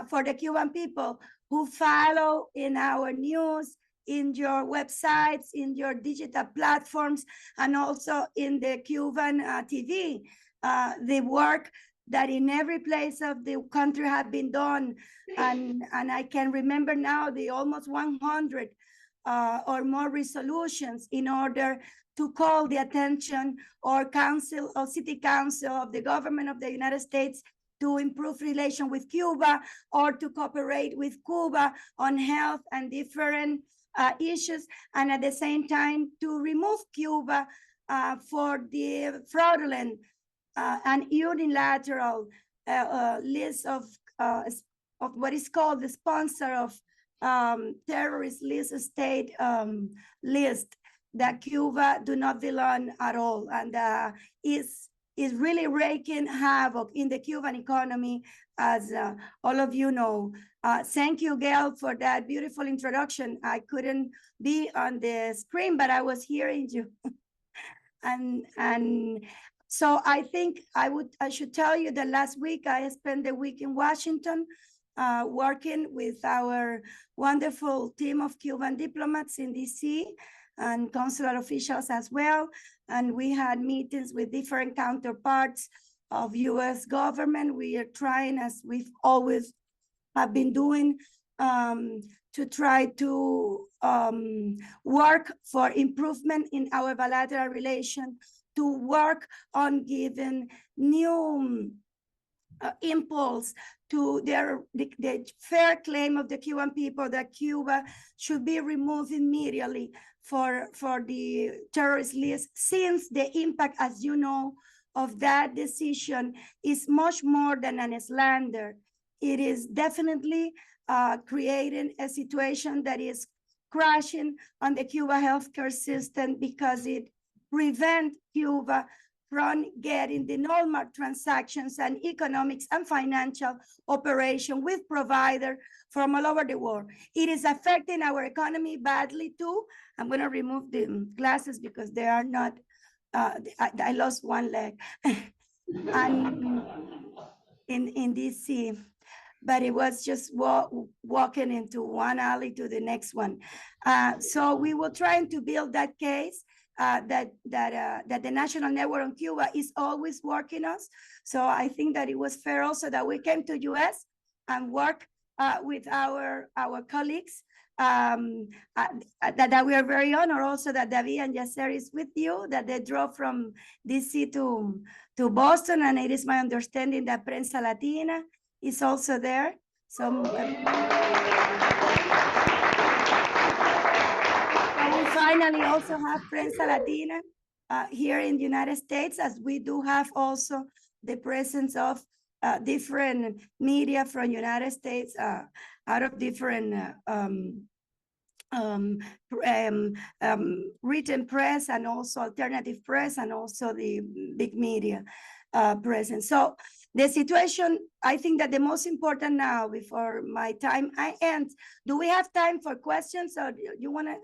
for the Cuban people who follow in our news, in your websites, in your digital platforms, and also in the Cuban TV. The work that in every place of the country have been done. And I can remember now the almost 100 or more resolutions in order to call the attention or council or city council of the government of the United States to improve relation with Cuba or to cooperate with Cuba on health and different issues, and at the same time to remove Cuba for the fraudulent and unilateral list of what is called the sponsor of terrorist list state list that Cuba do not belong at all, and is really wreaking havoc in the Cuban economy, as all of you know. Thank you, Gail, for that beautiful introduction. I couldn't be on the screen, but I was hearing you. and so I think I should tell you that last week I spent the week in Washington working with our wonderful team of Cuban diplomats in DC and consular officials as well. And we had meetings with different counterparts of US government. We are trying, as we've always have been doing, to try to work for improvement in our bilateral relation, to work on giving new impulse to the fair claim of the Cuban people that Cuba should be removed immediately for the terrorist list, since the impact, as you know, of that decision is much more than a slander. It is definitely creating a situation that is crashing on the Cuba healthcare system, because it prevents Cuba from getting the normal transactions and economics and financial operation with providers from all over the world. It is affecting our economy badly too. I'm going to remove the glasses because they are not, I lost one leg. And in DC, but it was just walking into one alley to the next one. So we were trying to build that case that the National Network on Cuba is always working us. So I think that it was fair also that we came to US and work with our colleagues, that we are very honored also that David and Yasser is with you, that they drove from DC to Boston, and it is my understanding that Prensa Latina is also there. So we finally also have Prensa Latina here in the United States, as we do have also the presence of different media from United States, out of different written press, and also alternative press, and also the big media presence. So the situation, I think that the most important now, before my time I end, do we have time for questions, or you want to?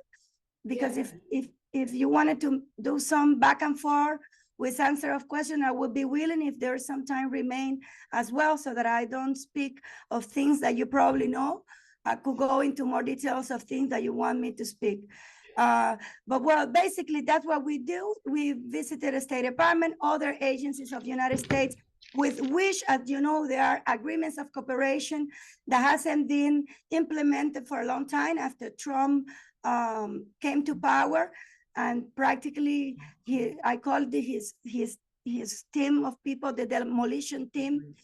Because if you wanted to do some back and forth with answer of question, I would be willing, if there's some time remain as well, so that I don't speak of things that you probably know. I could go into more details of things that you want me to speak. But well, basically that's what we do. We visited the State Department, other agencies of the United States, with which, as you know, there are agreements of cooperation that hasn't been implemented for a long time after Trump came to power, and practically I called his team of people, the demolition team,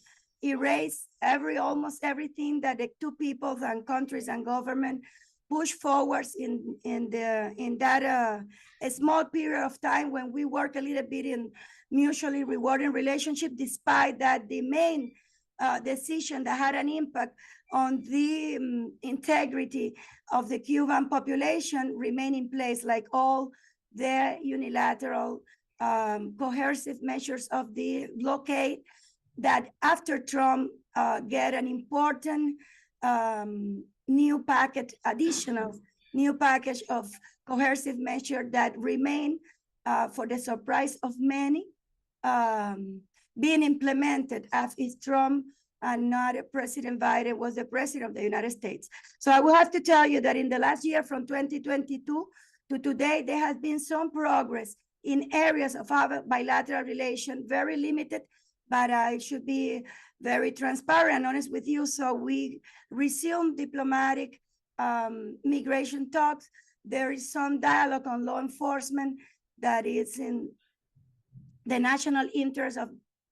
erased almost everything that the two peoples and countries and government push forwards in that a small period of time, when we work a little bit in mutually rewarding relationship, despite that the main decision that had an impact on the integrity of the Cuban population remain in place, like all the unilateral coercive measures of the blockade that after Trump get an important new packet additional new package of coercive measures that remain, for the surprise of many, being implemented as is Trump and not President Biden was the president of the United States. So I will have to tell you that in the last year, from 2022 to today, there has been some progress in areas of our bilateral relation, very limited, but I should be very transparent and honest with you. So we resumed diplomatic migration talks. There is some dialogue on law enforcement that is in the national interest of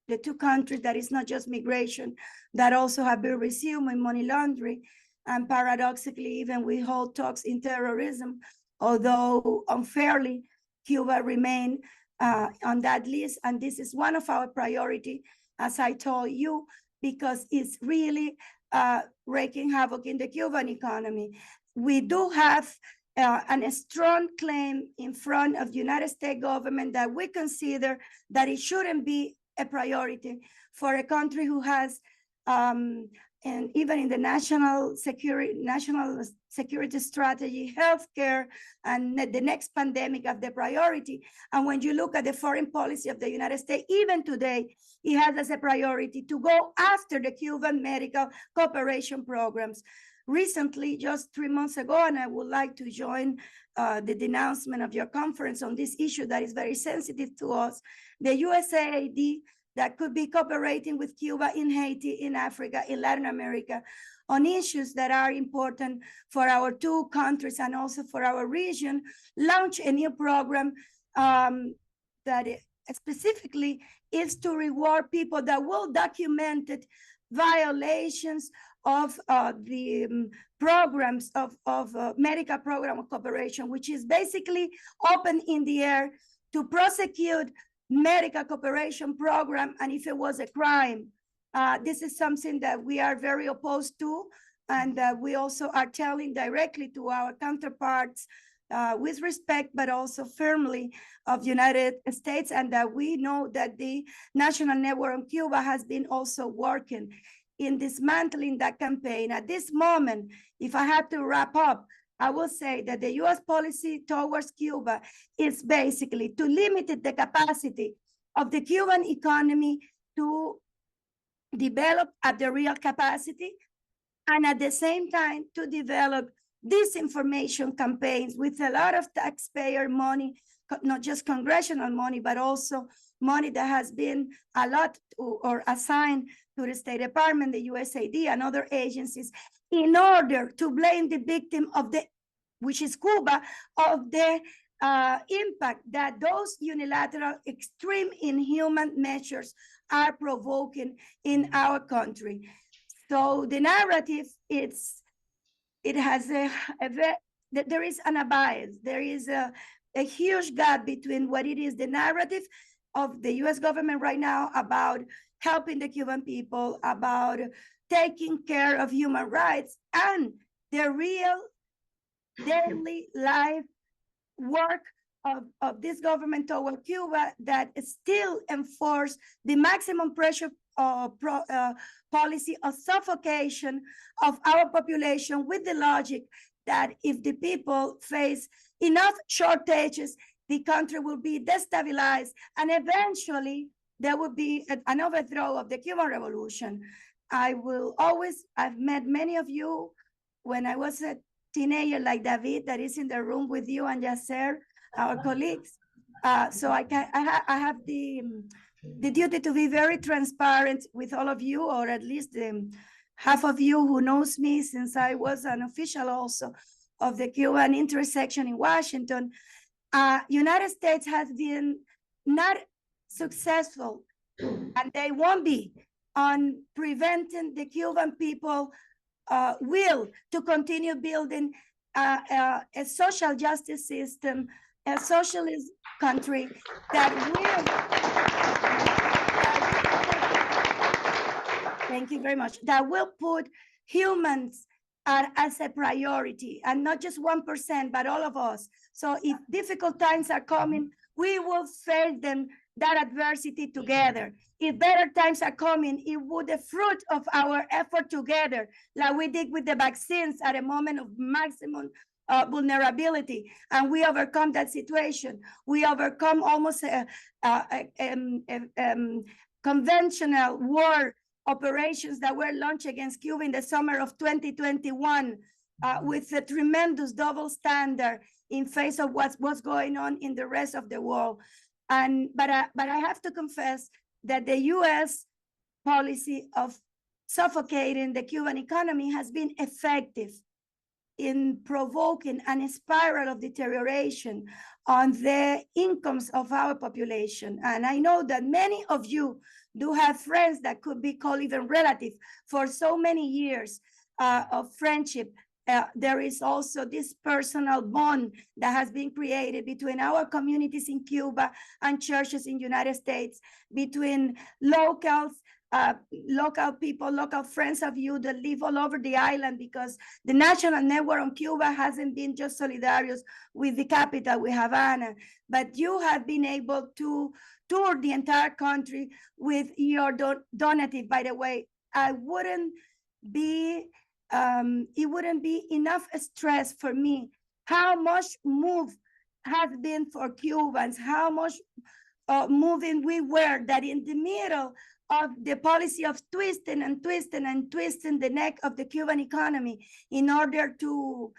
the two countries, that is not just migration, that also have been resumed in money laundering. And paradoxically, even we hold talks in terrorism, although unfairly, Cuba remain on that list. And this is one of our priority, as I told you, because it's really wreaking havoc in the Cuban economy. We do have a strong claim in front of the United States government that we consider that it shouldn't be a priority for a country who has, and even in the national security strategy, healthcare, and the next pandemic of the priority. And when you look at the foreign policy of the United States, even today, it has as a priority to go after the Cuban medical cooperation programs. Recently, just 3 months ago, and I would like to join the denouncement of your conference on this issue that is very sensitive to us, the USAID that could be cooperating with Cuba in Haiti, in Africa, in Latin America, on issues that are important for our two countries and also for our region, launch a new program that specifically is to reward people that will document violations of the programs of medical program of cooperation, which is basically open in the air to prosecute medical cooperation program, and if it was a crime. This is something that we are very opposed to, and we also are telling directly to our counterparts with respect, but also firmly of the United States, and that we know that the National Network on Cuba has been also working in dismantling that campaign. At this moment, if I had to wrap up, I will say that the US policy towards Cuba is basically to limit the capacity of the Cuban economy to develop at the real capacity, and at the same time to develop disinformation campaigns with a lot of taxpayer money, not just congressional money, but also money that has been a lot or assigned to the State Department, the USAID, and other agencies, in order to blame the victim of which is Cuba, of the impact that those unilateral, extreme, inhuman measures are provoking in our country. So the narrative, there is an bias. There is a huge gap between what it is, the narrative of the US government right now about helping the Cuban people, about taking care of human rights, and the real daily life work of this government toward Cuba that still enforce the maximum pressure policy of suffocation of our population, with the logic that if the people face enough shortages, the country will be destabilized, and eventually there will be an overthrow of the Cuban Revolution. I've met many of you when I was a teenager, like David, that is in the room with you, and Yasser, our colleagues. So I have the duty to be very transparent with all of you, or at least half of you who knows me since I was an official also of the Cuban intersection in Washington. United States has been not successful, and they won't be, on preventing the Cuban people will to continue building a social justice system, a socialist country that will, thank you very much, that will put humans as a priority, and not just 1%, but all of us. So if difficult times are coming, we will face them, that adversity, together. If better times are coming, it would be the fruit of our effort together, like we did with the vaccines at a moment of maximum vulnerability, and we overcome that situation. We overcome almost a conventional war operations that were launched against Cuba in the summer of 2021 with a tremendous double standard in face of what's going on in the rest of the world. But I have to confess that the U.S. policy of suffocating the Cuban economy has been effective in provoking a spiral of deterioration on the incomes of our population. And I know that many of you do have friends that could be called even relative for so many years of friendship. There is also this personal bond that has been created between our communities in Cuba and churches in the United States, between locals, local people, local friends of you that live all over the island, because the national network on Cuba hasn't been just solidarious with the capital, with Havana, but you have been able to tour the entire country with your donative. By the way, it wouldn't be enough stress for me how much move has been for Cubans, how much moving we were, that in the middle of the policy of twisting and twisting and twisting the neck of the Cuban economy in order to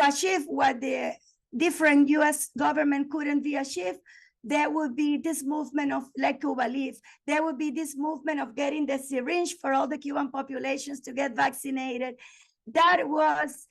achieve what the different US government couldn't be achieved, there would be this movement of Let Cuba Live. There would be this movement of getting the syringe for all the Cuban populations to get vaccinated. That was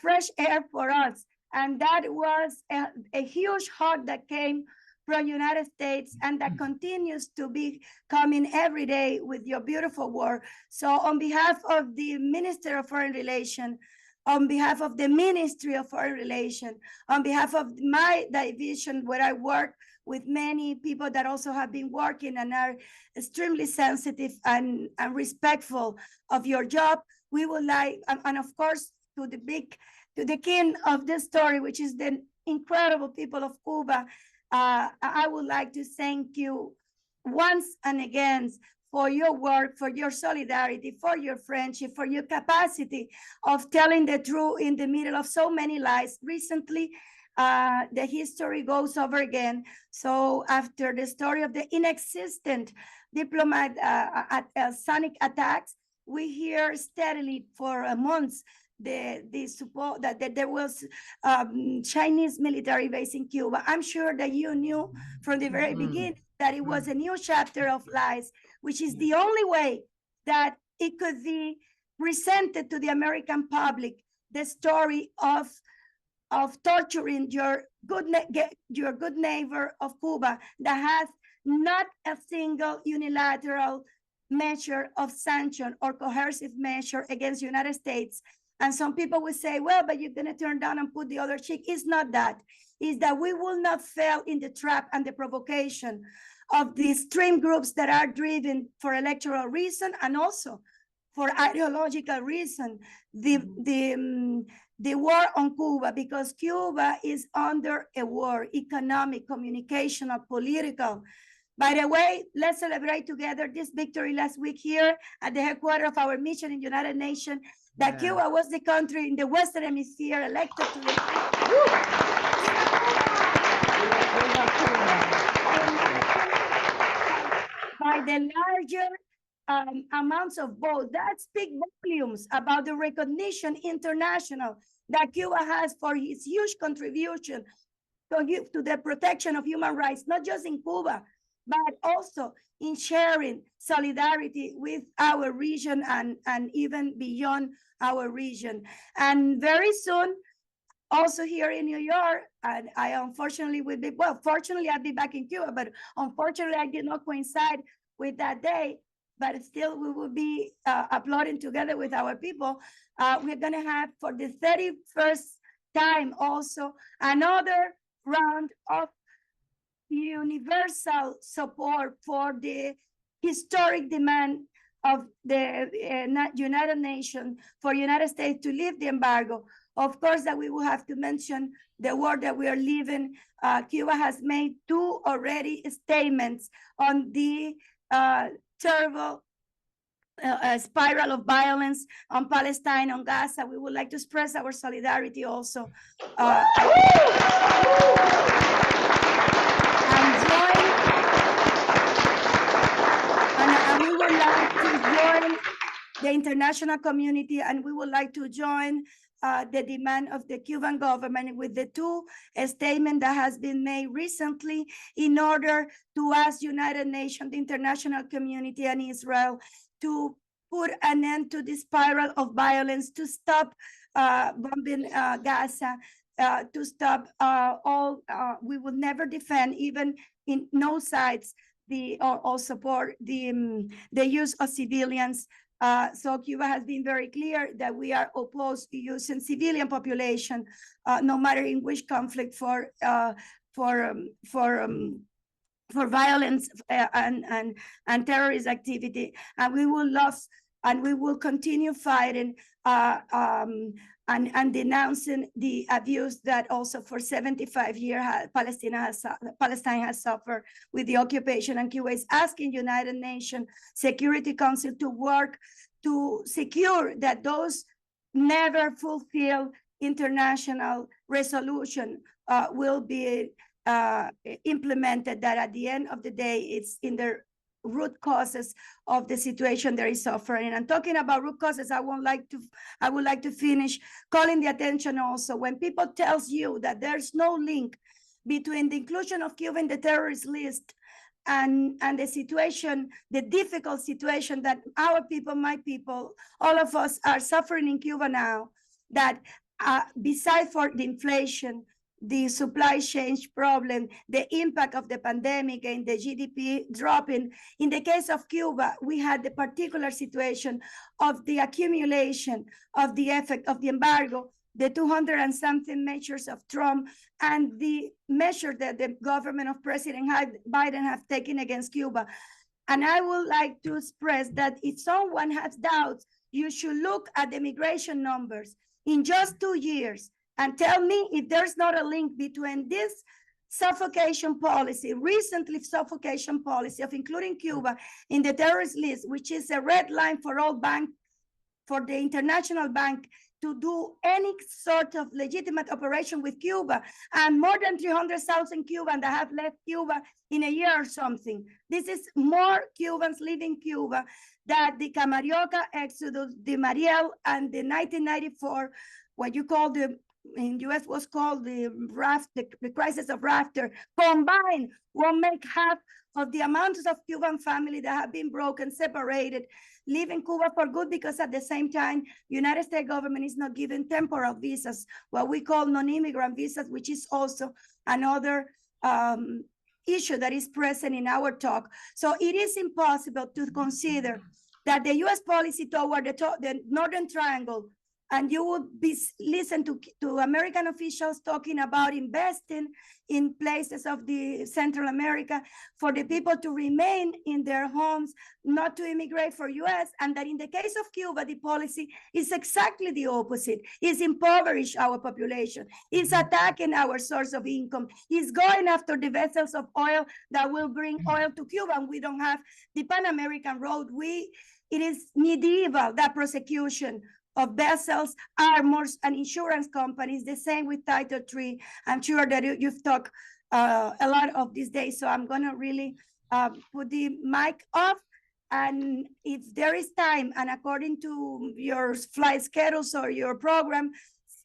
fresh air for us. And that was a huge hug that came from the United States, and that continues to be coming every day with your beautiful work. So on behalf of the Minister of Foreign Relations, on behalf of the Ministry of Foreign Relations, on behalf of my division where I work with many people that also have been working and are extremely sensitive and respectful of your job, we would like, and of course, to the king of this story, which is the incredible people of Cuba, I would like to thank you once and again for your work, for your solidarity, for your friendship, for your capacity of telling the truth in the middle of so many lies. Recently, the history goes over again. So after the story of the inexistent diplomat sonic attacks, we hear steadily for months the support that there was Chinese military base in Cuba. I'm sure that you knew from the very beginning that it was a new chapter of lies, which is the only way that it could be presented to the American public, the story of torturing your good neighbor of Cuba that has not a single unilateral measure of sanction or coercive measure against the United States. And some people will say, well, but you're going to turn down and put the other cheek. It's not that. It's that we will not fail in the trap and the provocation of the extreme groups that are driven for electoral reason and also for ideological reason. The war on Cuba, because Cuba is under a war, economic, communicational, political. By the way, let's celebrate together this victory last week here at the headquarters of our mission in the United Nations, that Cuba was the country in the Western Hemisphere elected to the by the larger amounts of votes. That speaks volumes about the recognition international that Cuba has for its huge contribution to the protection of human rights, not just in Cuba, but also in sharing solidarity with our region and even beyond our region. And very soon, also here in New York, and I unfortunately will be, well, fortunately I'll be back in Cuba, but unfortunately I did not coincide with that day, but still we will be applauding together with our people. We're gonna have for the 31st time also another round of universal support for the historic demand of the United Nations for United States to lift the embargo. Of course, that we will have to mention the war that we are living. Cuba has made 2 already statements on the terrible a spiral of violence on Palestine, on Gaza. We would like to express our solidarity also. And we would like to join the international community, and we would like to join the demand of the Cuban government with the two statements that has been made recently in order to ask United Nations, the international community, and Israel to put an end to this spiral of violence, to stop bombing Gaza, to stop we will never defend, even in no sides, or support the use of civilians. So Cuba has been very clear that we are opposed to using civilian population, no matter in which conflict, for violence and terrorist activity. And we will we will continue fighting and denouncing the abuse that also for 75 years Palestine has suffered with the occupation. And Cuba is asking United Nations Security Council to work to secure that those never fulfilled international resolution will be implemented, that at the end of the day, it's in the root causes of the situation there is suffering. And talking about root causes, I would like to finish calling the attention also, when people tells you that there's no link between the inclusion of Cuba in the terrorist list and the situation, the difficult situation that our people, my people, all of us are suffering in Cuba now, that besides for the inflation, the supply chain problem, the impact of the pandemic and the GDP dropping. In the case of Cuba, we had the particular situation of the accumulation of the effect of the embargo, the 200 and something measures of Trump, and the measure that the government of President Biden have taken against Cuba. And I would like to express that if someone has doubts, you should look at the migration numbers in just 2 years and tell me if there's not a link between this suffocation policy, recently suffocation policy of including Cuba in the terrorist list, which is a red line for all banks, for the international bank to do any sort of legitimate operation with Cuba, and more than 300,000 Cubans that have left Cuba in a year or something. This is more Cubans leaving Cuba than the Camarioca exodus, the Mariel, and the 1994, what you call in US was called the crisis of rafter, combined will make half of the amounts of Cuban families that have been broken, separated, leaving Cuba for good, because at the same time, United States government is not giving temporal visas, what we call non-immigrant visas, which is also another issue that is present in our talk. So it is impossible to consider that the US policy toward the Northern Triangle, and you would listen to American officials talking about investing in places of the Central America for the people to remain in their homes, not to immigrate for US, and that in the case of Cuba, the policy is exactly the opposite. It's impoverished our population. It's attacking our source of income. It's going after the vessels of oil that will bring oil to Cuba, and we don't have the Pan-American road. It is medieval, that prosecution of vessels, armors, and insurance companies, the same with Title III. I'm sure that you've talked a lot of these days, so I'm gonna really put the mic off. And if there is time, and according to your flight schedules or your program,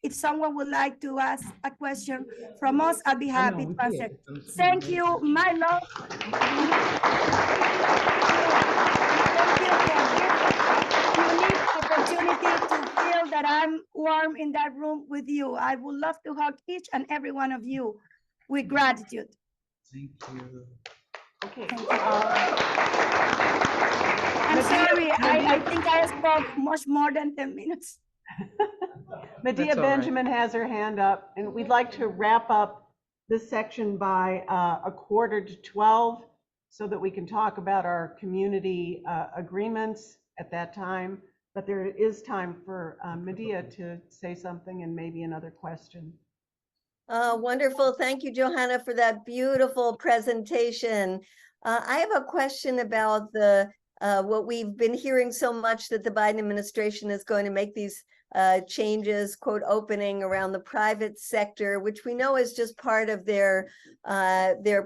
if someone would like to ask a question from us, I'd be happy to answer. Thank you, my love. Thank you for this unique opportunity to feel that I'm warm in that room with you. I would love to hug each and every one of you with gratitude. Thank you. Okay. Thank you. I'm sorry, I think I spoke much more than 10 minutes. Medea Benjamin has her hand up, and we'd like to wrap up this section by 11:45, so that we can talk about our community agreements at that time. But there is time for Medea to say something and maybe another question. Wonderful. Thank you, Johanna, for that beautiful presentation. I have a question about the what we've been hearing so much that the Biden administration is going to make these changes, quote, opening around the private sector, which we know is just part of their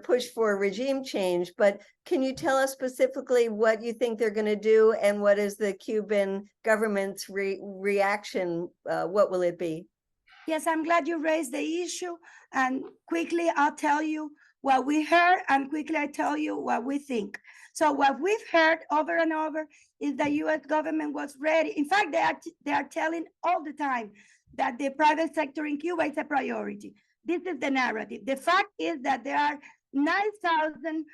push for regime change. But can you tell us specifically what you think they're going to do, and what is the Cuban government's reaction? What will it be? Yes, I'm glad you raised the issue. And quickly, I'll tell you what we heard, and quickly I tell you what we think. So what we've heard over and over is the U.S. government was ready. In fact, they are telling all the time that the private sector in Cuba is a priority. This is the narrative. The fact is that there are 9,000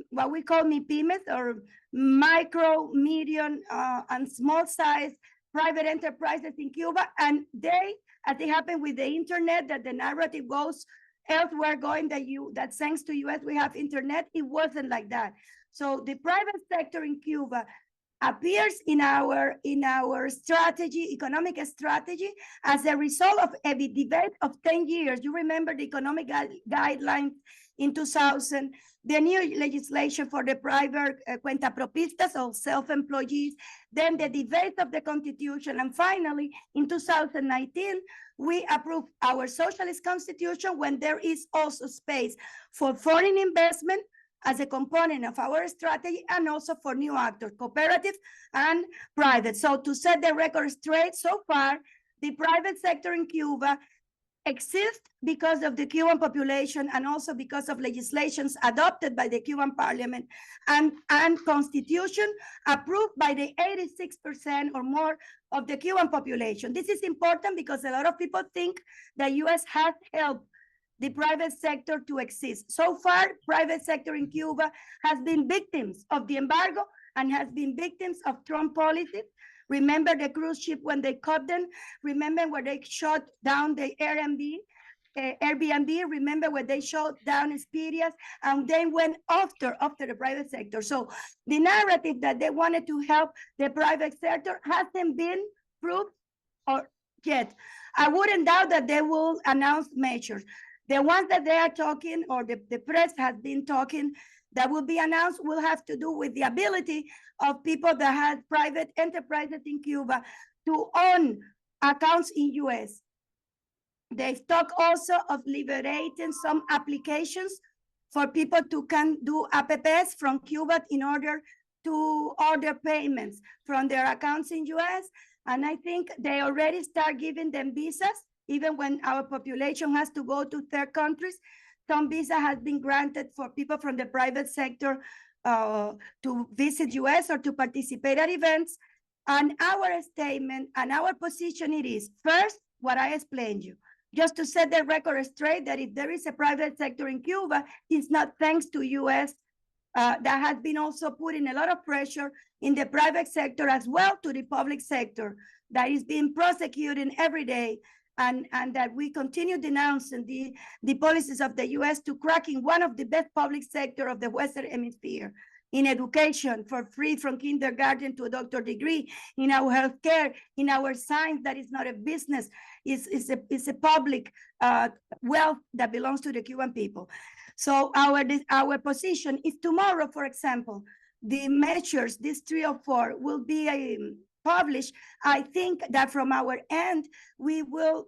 what we call MIPYMEs, or micro, medium, and small size private enterprises in Cuba. And they, as it happened with the internet, that the narrative goes elsewhere, going that thanks to US we have internet. It wasn't like that. So the private sector in Cuba appears in our strategy, economic strategy, as a result of a debate of 10 years. You remember the economic guidelines in 2000, the new legislation for the private cuentapropistas, or self-employees, then the debate of the Constitution, and finally, in 2019, we approved our socialist constitution, when there is also space for foreign investment as a component of our strategy, and also for new actors, cooperatives and private. So to set the record straight, so far, the private sector in Cuba exists because of the Cuban population, and also because of legislations adopted by the Cuban parliament and constitution approved by the 86% or more of the Cuban population. This is important because a lot of people think the US has helped the private sector to exist. So far, private sector in Cuba has been victims of the embargo and has been victims of Trump policies. Remember the cruise ship when they caught them? Remember when they shut down the Airbnb? Remember when they shut down Experias? And they went after the private sector. So the narrative that they wanted to help the private sector hasn't been proved or yet. I wouldn't doubt that they will announce measures. The ones that they are talking, or the press has been talking, that will be announced, will have to do with the ability of people that have private enterprises in Cuba to own accounts in US. They talk also of liberating some applications for people to can do apps from Cuba in order to order payments from their accounts in US. And I think they already start giving them visas, even when our population has to go to third countries. Some visa has been granted for people from the private sector to visit US or to participate at events. And our statement and our position, it is, first, what I explained you, just to set the record straight, that if there is a private sector in Cuba, it's not thanks to US. That has been also putting a lot of pressure in the private sector as well to the public sector, that is being prosecuted every day. And that we continue denouncing the policies of the US to cracking one of the best public sector of the Western Hemisphere, in education for free from kindergarten to a doctor degree, in our healthcare, in our science that is not a business, is a public wealth that belongs to the Cuban people. So our position is tomorrow, for example, the measures, these 3 or 4 will be published. I think that from our end, we will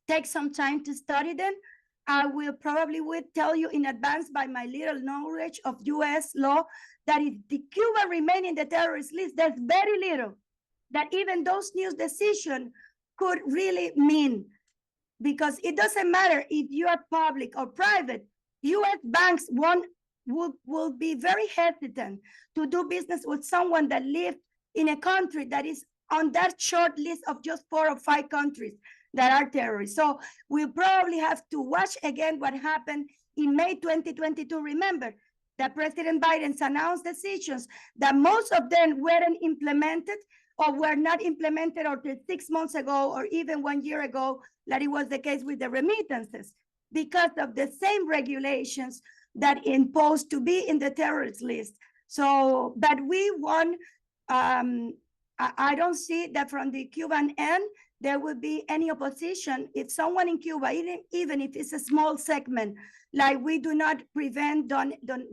take some time to study them. I will probably tell you in advance, by my little knowledge of US law, that if the Cuba remain in the terrorist list, there's very little that even those new decisions could really mean, because it doesn't matter if you are public or private. US banks will be very hesitant to do business with someone that lives in a country that is on that short list of just 4 or 5 countries that are terrorists. So we'll probably have to watch again what happened in May 2022. Remember that President Biden's announced decisions that most of them weren't implemented, or were not implemented until 6 months ago, or even 1 year ago, that it was the case with the remittances, because of the same regulations that imposed to be in the terrorist list. So, but we want, I don't see that from the Cuban end, there would be any opposition if someone in Cuba, even if it's a small segment, like we do not prevent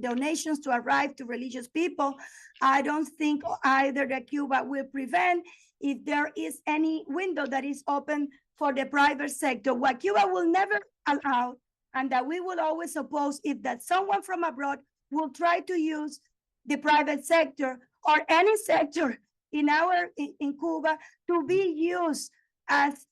donations to arrive to religious people. I don't think either that Cuba will prevent if there is any window that is open for the private sector. What Cuba will never allow, and that we will always oppose, if that someone from abroad will try to use the private sector or any sector in Cuba to be used as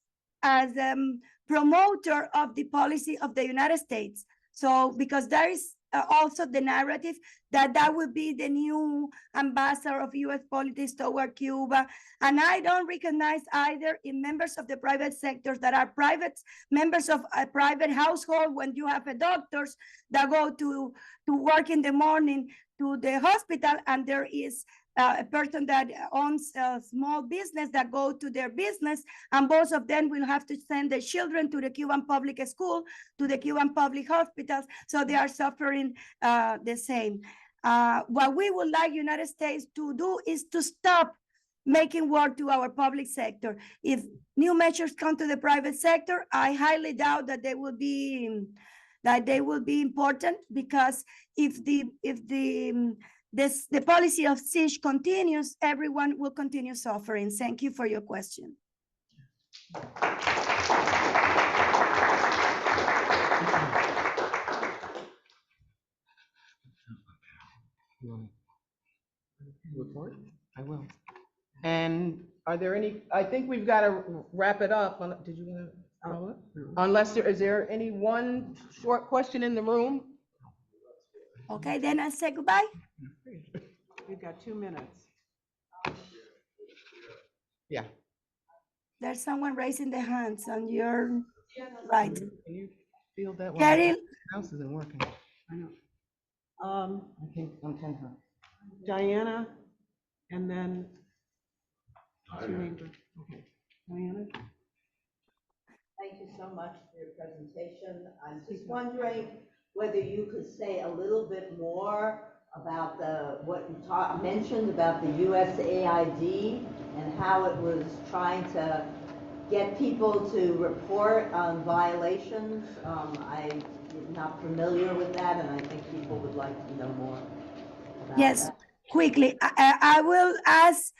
promoter of the policy of the United States. So because there is also the narrative that would be the new ambassador of U.S. politics toward Cuba. And I don't recognize either in members of the private sectors that are private members of a private household, when you have a doctors that go to work in the morning to the hospital, and there is a person that owns a small business that go to their business, and both of them will have to send their children to the Cuban public school, to the Cuban public hospitals, so they are suffering the same. What we would like United States to do is to stop making war to our public sector. If new measures come to the private sector, I highly doubt that they will be important, because if the policy of siege continues, everyone will continue suffering. Thank you for your question. Report? I will. And are there any, I think we've got to wrap it up. Did you want to follow up? Unless is there any one short question in the room? Okay, then I say goodbye. You've got 2 minutes. Yeah. There's someone raising their hands on your right. Can you feel that one? Carol. House isn't working. I know. I can't untend her. Diana, and then. Okay. Diana? Thank you so much for your presentation. I'm just wondering whether you could say a little bit more about what you mentioned about the USAID and how it was trying to get people to report on violations. I'm not familiar with that, and I think people would like to know more about that. Quickly, I will ask,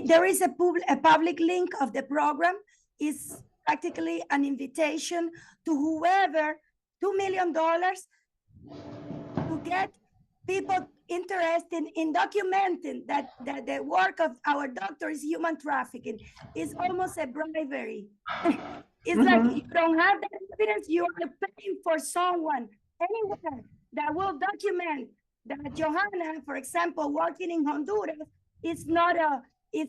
there is a public link of the program. It's practically an invitation to whoever, $2 million to get people interested in documenting that the work of our doctor is human trafficking. It's almost a bribery. It's like you don't have that evidence, you are paying for someone anywhere that will document that Johanna, for example, working in Honduras, it's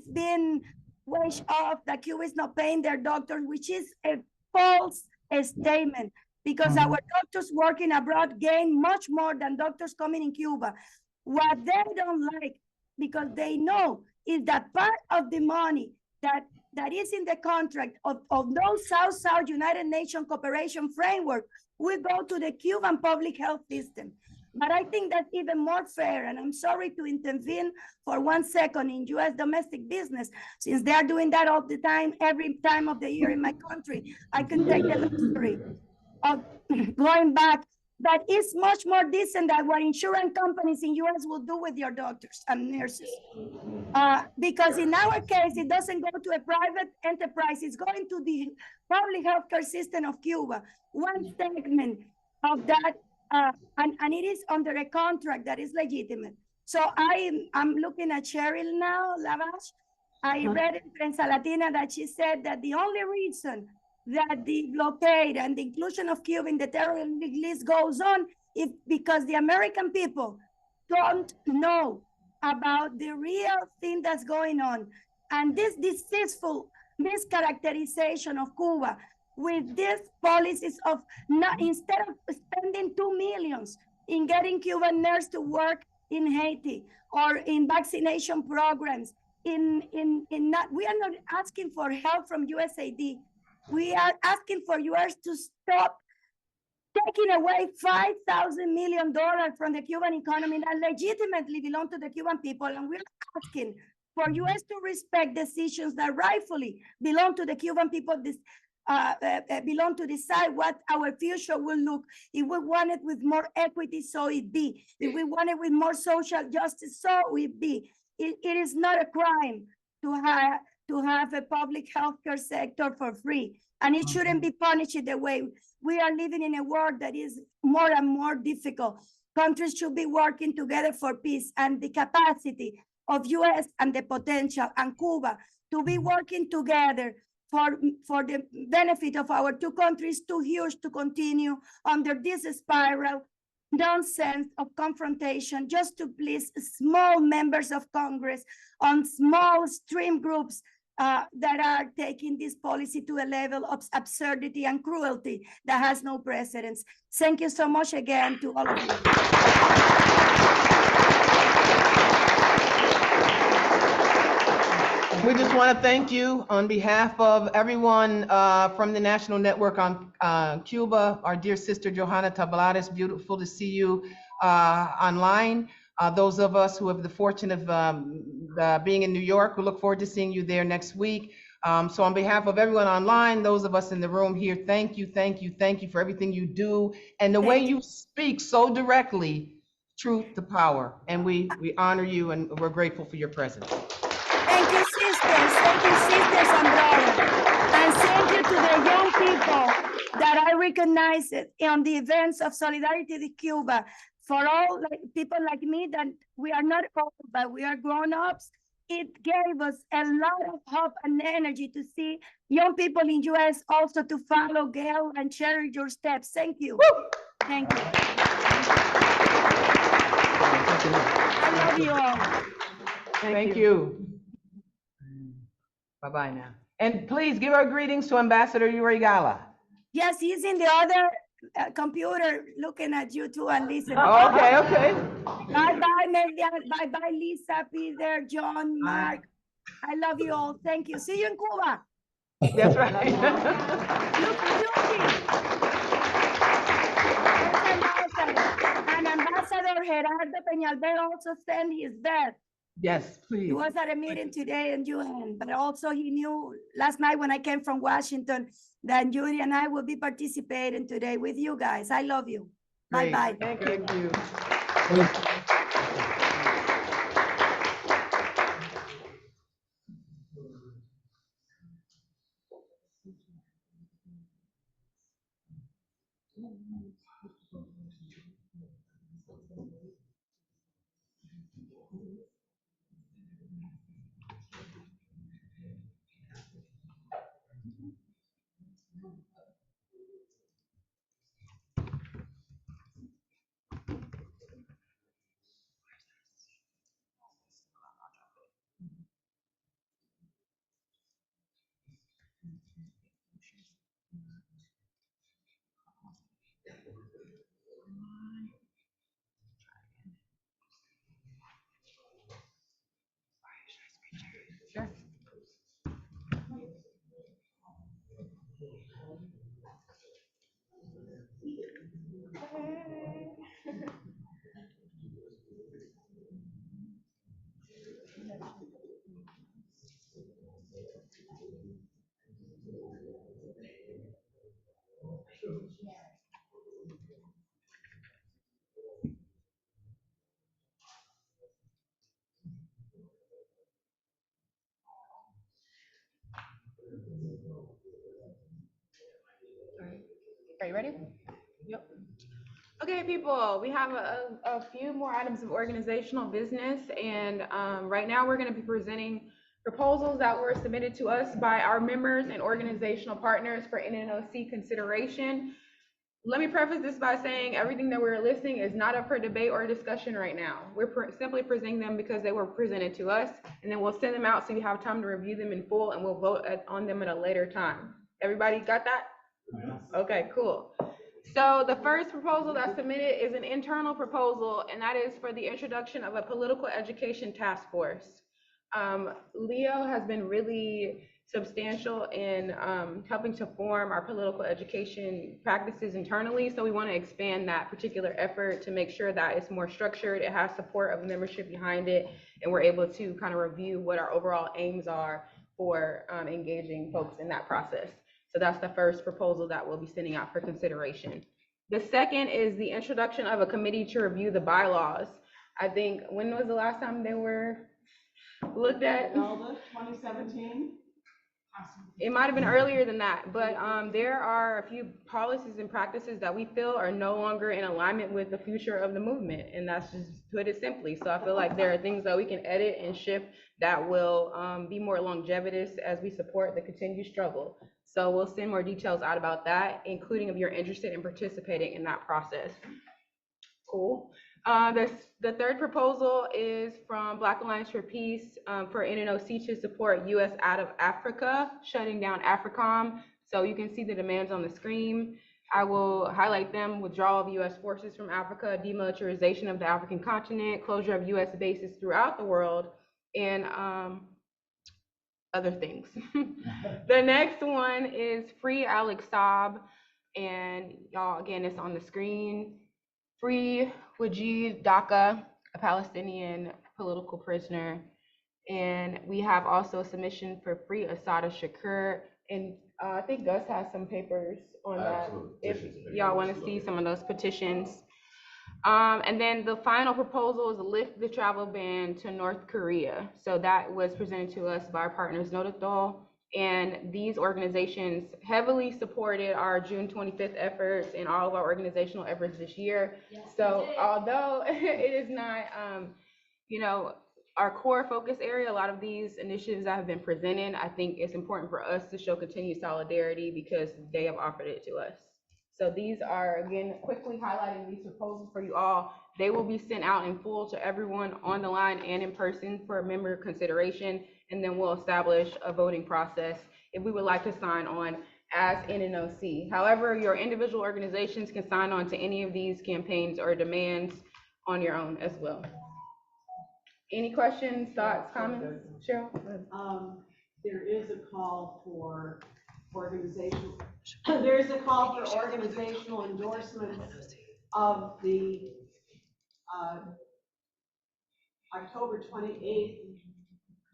been waged off, that Cuba is not paying their doctors, which is a false statement, because our doctors working abroad gain much more than doctors coming in Cuba. What they don't like, because they know, is that part of the money that is in the contract of those South-South United Nations cooperation framework will go to the Cuban public health system. But I think that's even more fair, and I'm sorry to intervene for 1 second in U.S. domestic business, since they're doing that all the time, every time of the year in my country. I can take the luxury of going back. That is much more decent than what insurance companies in U.S. will do with your doctors and nurses. Because in our case, it doesn't go to a private enterprise, it's going to the public healthcare system of Cuba. One segment of that, and it is under a contract that is legitimate. So I'm looking at Cheryl now, Lavash. I read in Prensa Latina that she said that the only reason that the blockade and the inclusion of Cuba in the terrorist list goes on is because the American people don't know about the real thing that's going on. And this deceitful mischaracterization of Cuba with these policies of not, instead of spending $2 million in getting Cuban nurses to work in Haiti or in vaccination programs, we are not asking for help from USAID. We are asking for US to stop taking away $5,000 million from the Cuban economy that legitimately belong to the Cuban people. And we're asking for US to respect decisions that rightfully belong to the Cuban people, belong to decide what our future will look. If we want it with more equity, so it be. If we want it with more social justice, so it be. It is not a crime to have a public healthcare sector for free, and it shouldn't be punished the way we are living in a world that is more and more difficult. Countries should be working together for peace, and the capacity of US and the potential and Cuba to be working together for the benefit of our two countries, too huge to continue under this spiral nonsense of confrontation just to please small members of Congress on small extreme groups that are taking this policy to a level of absurdity and cruelty that has no precedence. Thank you so much again to all of you. We just want to thank you on behalf of everyone from the National Network on Cuba, our dear sister Johanna Tablades, beautiful to see you online. Those of us who have the fortune of being in New York, we look forward to seeing you there next week. So on behalf of everyone online, those of us in the room here, thank you, thank you, thank you for everything you do and the way you speak so directly, truth to power. And we honor you and we're grateful for your presence. Thank you, sisters and brothers. And thank you to the young people that I recognize on the events of Solidarity with Cuba. For all people like me that we are not old, but we are grown-ups, it gave us a lot of hope and energy to see young people in US also to follow Gail and share your steps. Thank you. Woo! Thank you. I love you all. Thank you. Bye-bye now. And please give our greetings to Ambassador Urigala. Yes, he's in the other computer looking at you too and listening. Okay, okay. Bye-bye, Melian. Bye-bye, Lisa, Peter, John, Mark. I love you all. Thank you. See you in Cuba. That's right. Look at and Ambassador Gerardo Peñalver also sent his best. Yes, please. He was at a meeting today in UN, but also he knew last night when I came from Washington that Yuri and I will be participating today with you guys. I love you. Bye-bye. Thank you. Sure. Are you ready? Yep. Okay, people, we have a few more items of organizational business, and right now we're going to be presenting proposals that were submitted to us by our members and organizational partners for NNOC consideration. Let me preface this by saying everything that we're listing is not up for debate or discussion right now. We're simply presenting them because they were presented to us, and then we'll send them out so you have time to review them in full, and we'll vote on them at a later time. Everybody got that? Okay, cool. So the first proposal that's submitted is an internal proposal, and that is for the introduction of a political education task force. Leo has been really substantial in helping to form our political education practices internally. So we want to expand that particular effort to make sure that it's more structured, it has support of membership behind it, and we're able to kind of review what our overall aims are for engaging folks in that process. So that's the first proposal that we'll be sending out for consideration. The second is the introduction of a committee to review the bylaws. I think, when was the last time they were looked at? 2017. It might have been earlier than that, but there are a few policies and practices that we feel are no longer in alignment with the future of the movement, and that's just put it simply. So I feel like there are things that we can edit and shift that will be more longevitous as we support the continued struggle. So we'll send more details out about that, including if you're interested in participating in that process. Cool. The third proposal is from Black Alliance for Peace for NNOC to support U.S. out of Africa, shutting down AFRICOM. So you can see the demands on the screen. I will highlight them: withdrawal of U.S. forces from Africa, demilitarization of the African continent, closure of U.S. bases throughout the world, and other things. The next one is free Alex Saab, and y'all, again, it's on the screen. Free Wajid Daca, a Palestinian political prisoner. And we have also a submission for free Assata Shakur. And I think Gus has some papers on that, if y'all want to see some of those petitions. And then the final proposal is lift the travel ban to North Korea. So that was presented to us by our partners, Notathol. And these organizations heavily supported our June 25th efforts and all of our organizational efforts this year. Yes, so although it is not, you know, our core focus area, a lot of these initiatives that have been presented, I think it's important for us to show continued solidarity because they have offered it to us. So these are, again, quickly highlighting these proposals for you all. They will be sent out in full to everyone on the line and in person for member consideration, and then we'll establish a voting process if we would like to sign on as NNOC. However, your individual organizations can sign on to any of these campaigns or demands on your own as well. Any questions, thoughts, comments? Cheryl? There is a call for organizational, there is a call for organizational endorsements of the October 28th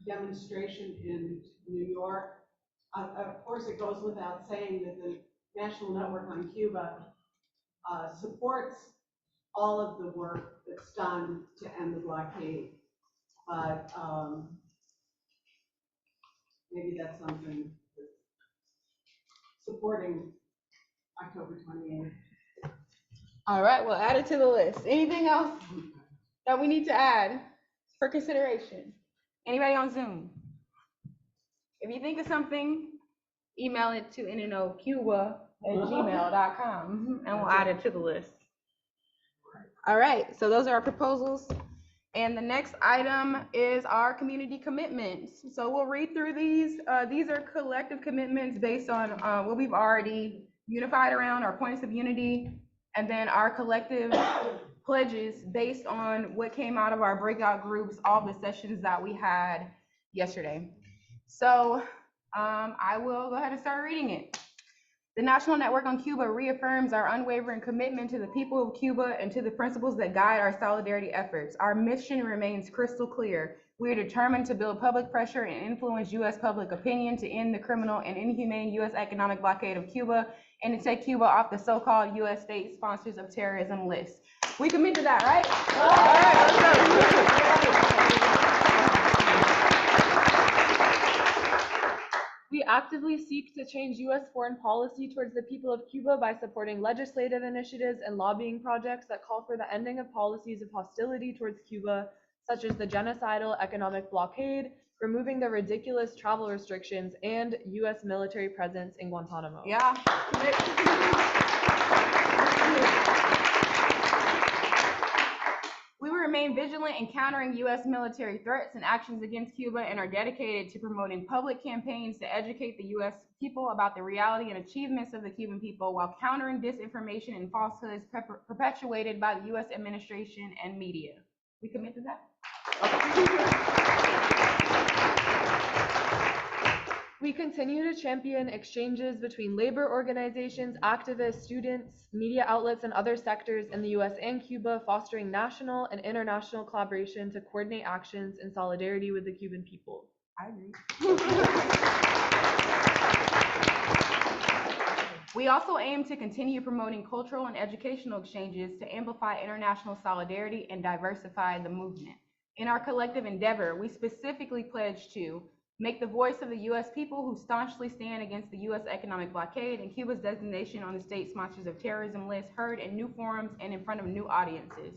demonstration in New York. Of course, it goes without saying that the National Network on Cuba supports all of the work that's done to end the blockade. But maybe that's something that's supporting October 28th. All right, we'll add it to the list. Anything else that we need to add for consideration? Anybody on Zoom? If you think of something, email it to nnoccuba@gmail.com and we'll add it to the list. All right, so those are our proposals. And the next item is our community commitments. So we'll read through these. These are collective commitments based on what we've already unified around, our points of unity, and then our collective pledges based on what came out of our breakout groups, all the sessions that we had yesterday. So I will go ahead and start reading it. The National Network on Cuba reaffirms our unwavering commitment to the people of Cuba and to the principles that guide our solidarity efforts. Our mission remains crystal clear. We are determined to build public pressure and influence U.S. public opinion to end the criminal and inhumane U.S. economic blockade of Cuba and to take Cuba off the so-called U.S. state sponsors of terrorism list. We commit to that, right? All right, let's go. We actively seek to change U.S. foreign policy towards the people of Cuba by supporting legislative initiatives and lobbying projects that call for the ending of policies of hostility towards Cuba, such as the genocidal economic blockade, removing the ridiculous travel restrictions, and U.S. military presence in Guantanamo. Yeah. We will remain vigilant in countering U.S. military threats and actions against Cuba and are dedicated to promoting public campaigns to educate the U.S. people about the reality and achievements of the Cuban people while countering disinformation and falsehoods perpetuated by the U.S. administration and media. We commit to that? We continue to champion exchanges between labor organizations, activists, students, media outlets, and other sectors in the US and Cuba, fostering national and international collaboration to coordinate actions in solidarity with the Cuban people. I agree. We also aim to continue promoting cultural and educational exchanges to amplify international solidarity and diversify the movement. In our collective endeavor, we specifically pledge to make the voice of the U.S. people who staunchly stand against the U.S. economic blockade and Cuba's designation on the state sponsors of terrorism list heard in new forums and in front of new audiences.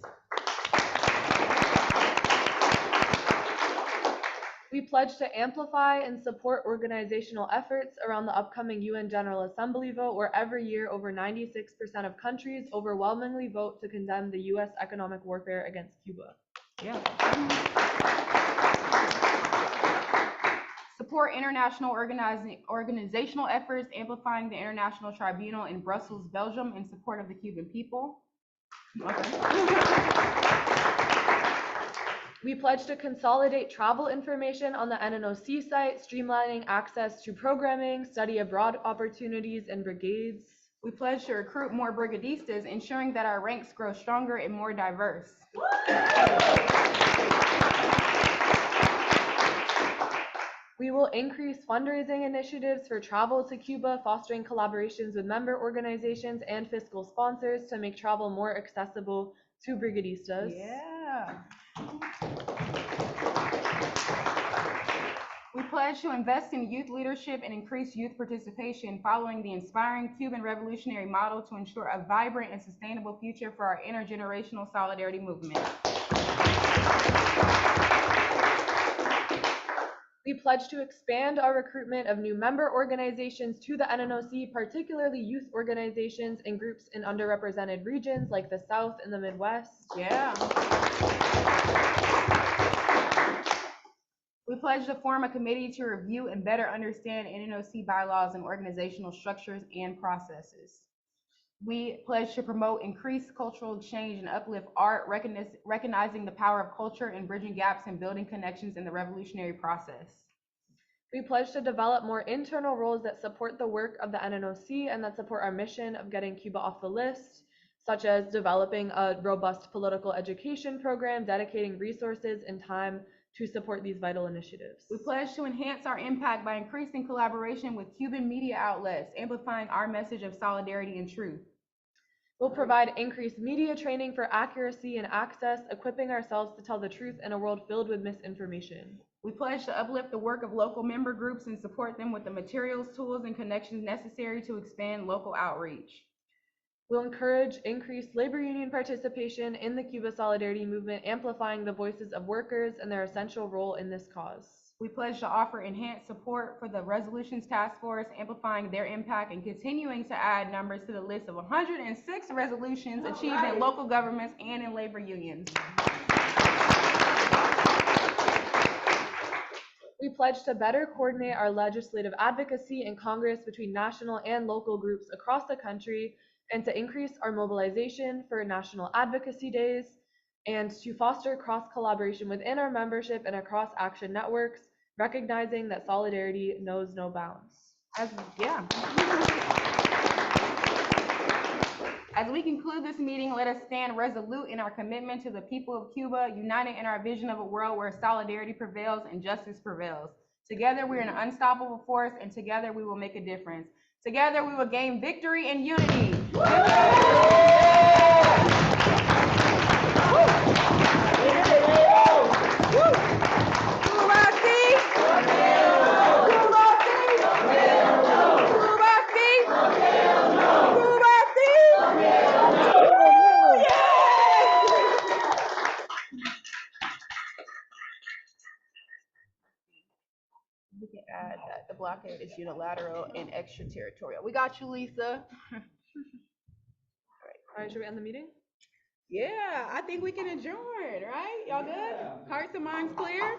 We pledge to amplify and support organizational efforts around the upcoming UN General Assembly vote, where every year over 96% of countries overwhelmingly vote to condemn the US economic warfare against Cuba. Yeah. Support international organizational efforts, amplifying the International Tribunal in Brussels, Belgium, in support of the Cuban people. Okay. We pledge to consolidate travel information on the NNOC site, streamlining access to programming, study abroad opportunities, and brigades. We pledge to recruit more brigadistas, ensuring that our ranks grow stronger and more diverse. We will increase fundraising initiatives for travel to Cuba, fostering collaborations with member organizations and fiscal sponsors to make travel more accessible to brigadistas. Yeah. We pledge to invest in youth leadership and increase youth participation, following the inspiring Cuban revolutionary model to ensure a vibrant and sustainable future for our intergenerational solidarity movement. We pledge to expand our recruitment of new member organizations to the NNOC, particularly youth organizations and groups in underrepresented regions like the South and the Midwest. Yeah. We pledge to form a committee to review and better understand NNOC bylaws and organizational structures and processes. We pledge to promote increased cultural exchange and uplift art, recognizing the power of culture and bridging gaps and building connections in the revolutionary process. We pledge to develop more internal roles that support the work of the NNOC and that support our mission of getting Cuba off the list, such as developing a robust political education program, dedicating resources and time to support these vital initiatives. We pledge to enhance our impact by increasing collaboration with Cuban media outlets, amplifying our message of solidarity and truth. We'll provide increased media training for accuracy and access, equipping ourselves to tell the truth in a world filled with misinformation. We pledge to uplift the work of local member groups and support them with the materials, tools, and connections necessary to expand local outreach. We'll encourage increased labor union participation in the Cuba Solidarity Movement, amplifying the voices of workers and their essential role in this cause. We pledge to offer enhanced support for the Resolutions Task Force, amplifying their impact and continuing to add numbers to the list of 106 resolutions achieved in local governments and in labor unions. We pledge to better coordinate our legislative advocacy in Congress between national and local groups across the country, and to increase our mobilization for national advocacy days, and to foster cross-collaboration within our membership and across action networks, recognizing that solidarity knows no bounds. As we conclude this meeting, let us stand resolute in our commitment to the people of Cuba, united in our vision of a world where solidarity prevails and justice prevails. Together, we are an unstoppable force, and together we will make a difference. Together, we will gain victory and unity. We can add that the blockade is unilateral and extraterritorial. We got you, Lisa. All right, should we end the meeting? Yeah, I think we can adjourn, right? Y'all good? Hearts and minds clear?